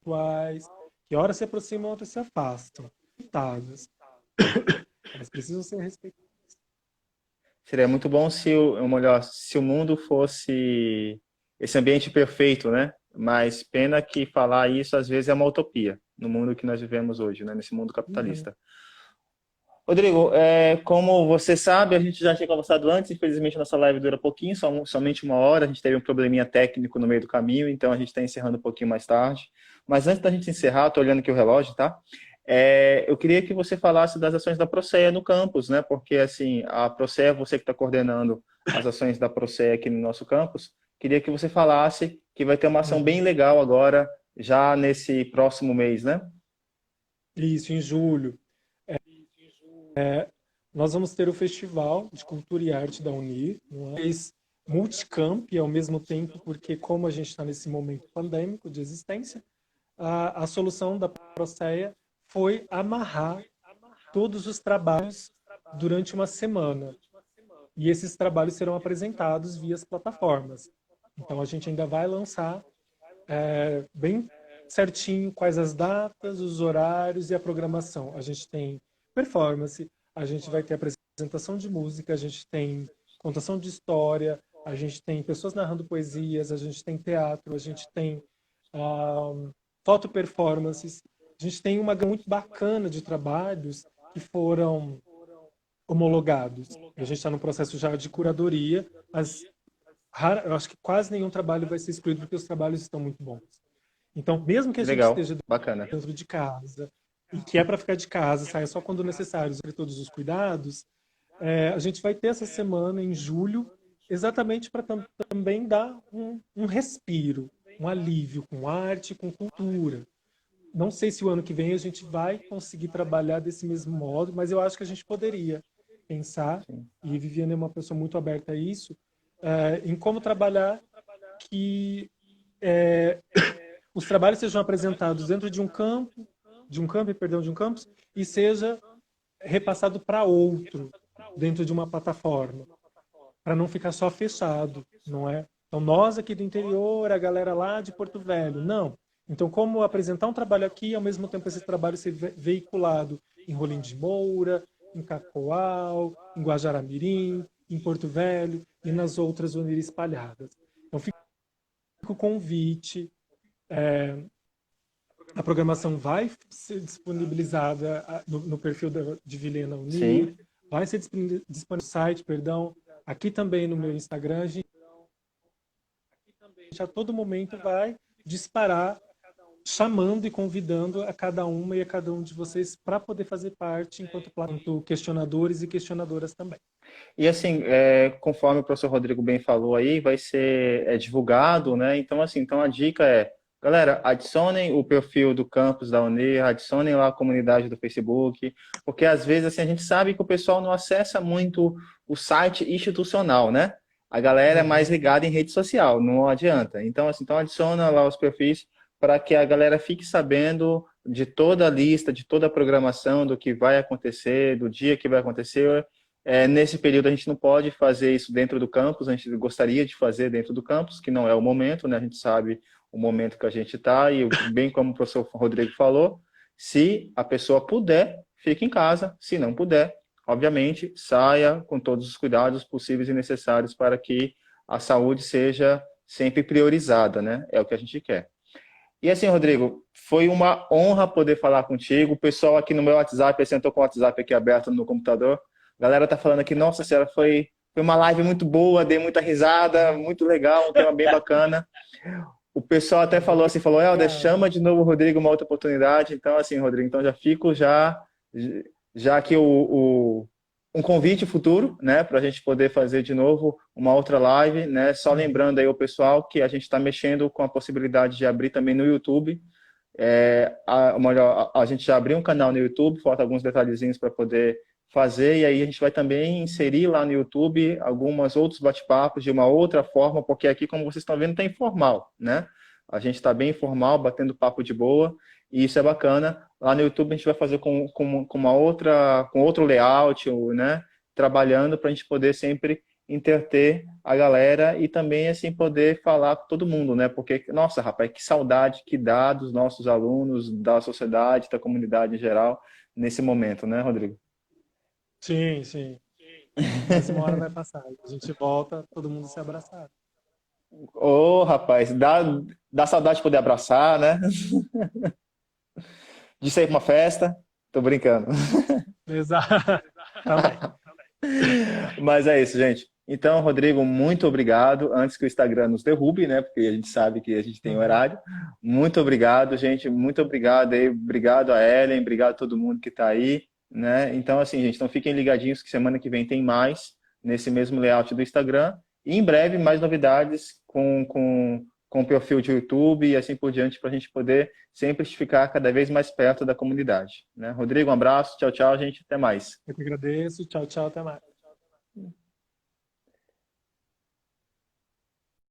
pontuais, que horas se aproximam, outras se afastam. Respeitadas. Elas precisam ser respeitadas. Seria muito bom se ou melhor, se o mundo fosse esse ambiente perfeito, né? Mas pena que falar isso às vezes é uma utopia no mundo que nós vivemos hoje, né? Nesse mundo Uhum. capitalista. Rodrigo, como você sabe, a gente já tinha conversado antes, infelizmente a nossa live dura pouquinho, somente uma hora, a gente teve um probleminha técnico no meio do caminho, então a gente está encerrando um pouquinho mais tarde. Mas antes da gente encerrar, estou olhando aqui o relógio, tá? Eu queria que você falasse das ações da Proceia no campus, né? Porque, assim, a Proceia, você que está coordenando as ações da Proceia aqui no nosso campus, queria que você falasse que vai ter uma ação bem Uhum. legal agora, já nesse próximo mês, né? Isso, em julho. Nós vamos ter o Festival de Cultura e Arte da Unir, não é? Multicamp ao mesmo tempo, porque como a gente está nesse momento pandêmico de existência, a solução da Proceia foi amarrar todos os trabalhos durante uma semana. E esses trabalhos serão apresentados via as plataformas. Então a gente ainda vai lançar bem certinho quais as datas, os horários e a programação. A gente tem performance, a gente vai ter apresentação de música, a gente tem contação de história, a gente tem pessoas narrando poesias, a gente tem teatro, a gente tem foto performances, a gente tem uma gama muito bacana de trabalhos que foram homologados. A gente está no processo já de curadoria, mas eu acho que quase nenhum trabalho vai ser excluído porque os trabalhos estão muito bons. Então, mesmo que a gente Legal, esteja bacana. dentro de casa e que é para ficar de casa, saia só quando necessário, sobre todos os cuidados, a gente vai ter essa semana em julho, exatamente para também dar um respiro, um alívio com arte, com cultura. Não sei se o ano que vem a gente vai conseguir trabalhar desse mesmo modo, mas eu acho que a gente poderia pensar, Sim. e Viviane é uma pessoa muito aberta a isso, em como trabalhar que os trabalhos sejam apresentados dentro de um campus, e seja repassado para outro dentro de uma plataforma, para não ficar só fechado, não é? Então, nós aqui do interior, a galera lá de Porto Velho, não. Então, como apresentar um trabalho aqui, ao mesmo tempo esse trabalho ser veiculado em Rolim de Moura, em Cacoal, em Guajará-Mirim, em Porto Velho e nas outras unidades espalhadas. Então, fica o convite. A programação vai ser disponibilizada no perfil de Vilhena Unir, Sim. vai ser disponibilizado no site, perdão, aqui também no meu Instagram, a gente a todo momento vai disparar, chamando e convidando a cada uma e a cada um de vocês para poder fazer parte enquanto questionadores e questionadoras também. E assim, conforme o professor Rodrigo bem falou aí, vai ser divulgado, né? Então, assim, então a dica é, galera, adicionem o perfil do campus da UNIR, adicionem lá a comunidade do Facebook, porque às vezes assim, a gente sabe que o pessoal não acessa muito o site institucional, né? A galera é mais ligada em rede social, não adianta. Então, assim, então adiciona lá os perfis para que a galera fique sabendo de toda a lista, de toda a programação, do que vai acontecer, do dia que vai acontecer. Nesse período a gente não pode fazer isso dentro do campus, a gente gostaria de fazer dentro do campus, que não é o momento, né? A gente sabe o momento que a gente está e bem como o professor Rodrigo falou, se a pessoa puder, fique em casa, se não puder, obviamente, saia com todos os cuidados possíveis e necessários para que a saúde seja sempre priorizada, né? É o que a gente quer. E assim, Rodrigo, foi uma honra poder falar contigo. O pessoal aqui no meu WhatsApp, assim, eu estou com o WhatsApp aqui aberto no computador. A galera tá falando aqui, nossa senhora, foi uma live muito boa, dei muita risada, muito legal, um tema bem bacana. O pessoal até falou assim, falou, Helder, chama de novo o Rodrigo uma outra oportunidade. Então, assim, Rodrigo, então já fico já aqui um convite futuro, né, para a gente poder fazer de novo uma outra live, né? Só lembrando aí o pessoal que a gente está mexendo com a possibilidade de abrir também no YouTube. A gente já abriu um canal no YouTube, falta alguns detalhezinhos para poder fazer, e aí a gente vai também inserir lá no YouTube alguns outros bate-papos de uma outra forma, porque aqui, como vocês estão vendo, está informal, né? A gente está bem informal, batendo papo de boa, e isso é bacana. Lá no YouTube a gente vai fazer com outro layout, né? Trabalhando para a gente poder sempre interter a galera e também assim poder falar com todo mundo, né? Porque, nossa, rapaz, que saudade que dá dos nossos alunos, da sociedade, da comunidade em geral, nesse momento, né, Rodrigo? Sim, sim. Mas uma hora vai passar. A gente volta, todo mundo se abraçar. Ô, rapaz, dá saudade de poder abraçar, né? De sair pra uma festa. Tô brincando. Exato. Também. Mas é isso, gente. Então, Rodrigo, muito obrigado. Antes que o Instagram nos derrube, né? Porque a gente sabe que a gente tem horário. Muito obrigado, gente. Muito obrigado aí. Obrigado a Ellen, obrigado a todo mundo que está aí, né? Então, assim, gente, então fiquem ligadinhos que semana que vem tem mais nesse mesmo layout do Instagram. E em breve, mais novidades com o perfil de YouTube e assim por diante, para a gente poder sempre ficar cada vez mais perto da comunidade, né? Rodrigo, um abraço. Tchau, tchau, gente. Até mais. Eu que agradeço. Tchau, tchau. Até mais.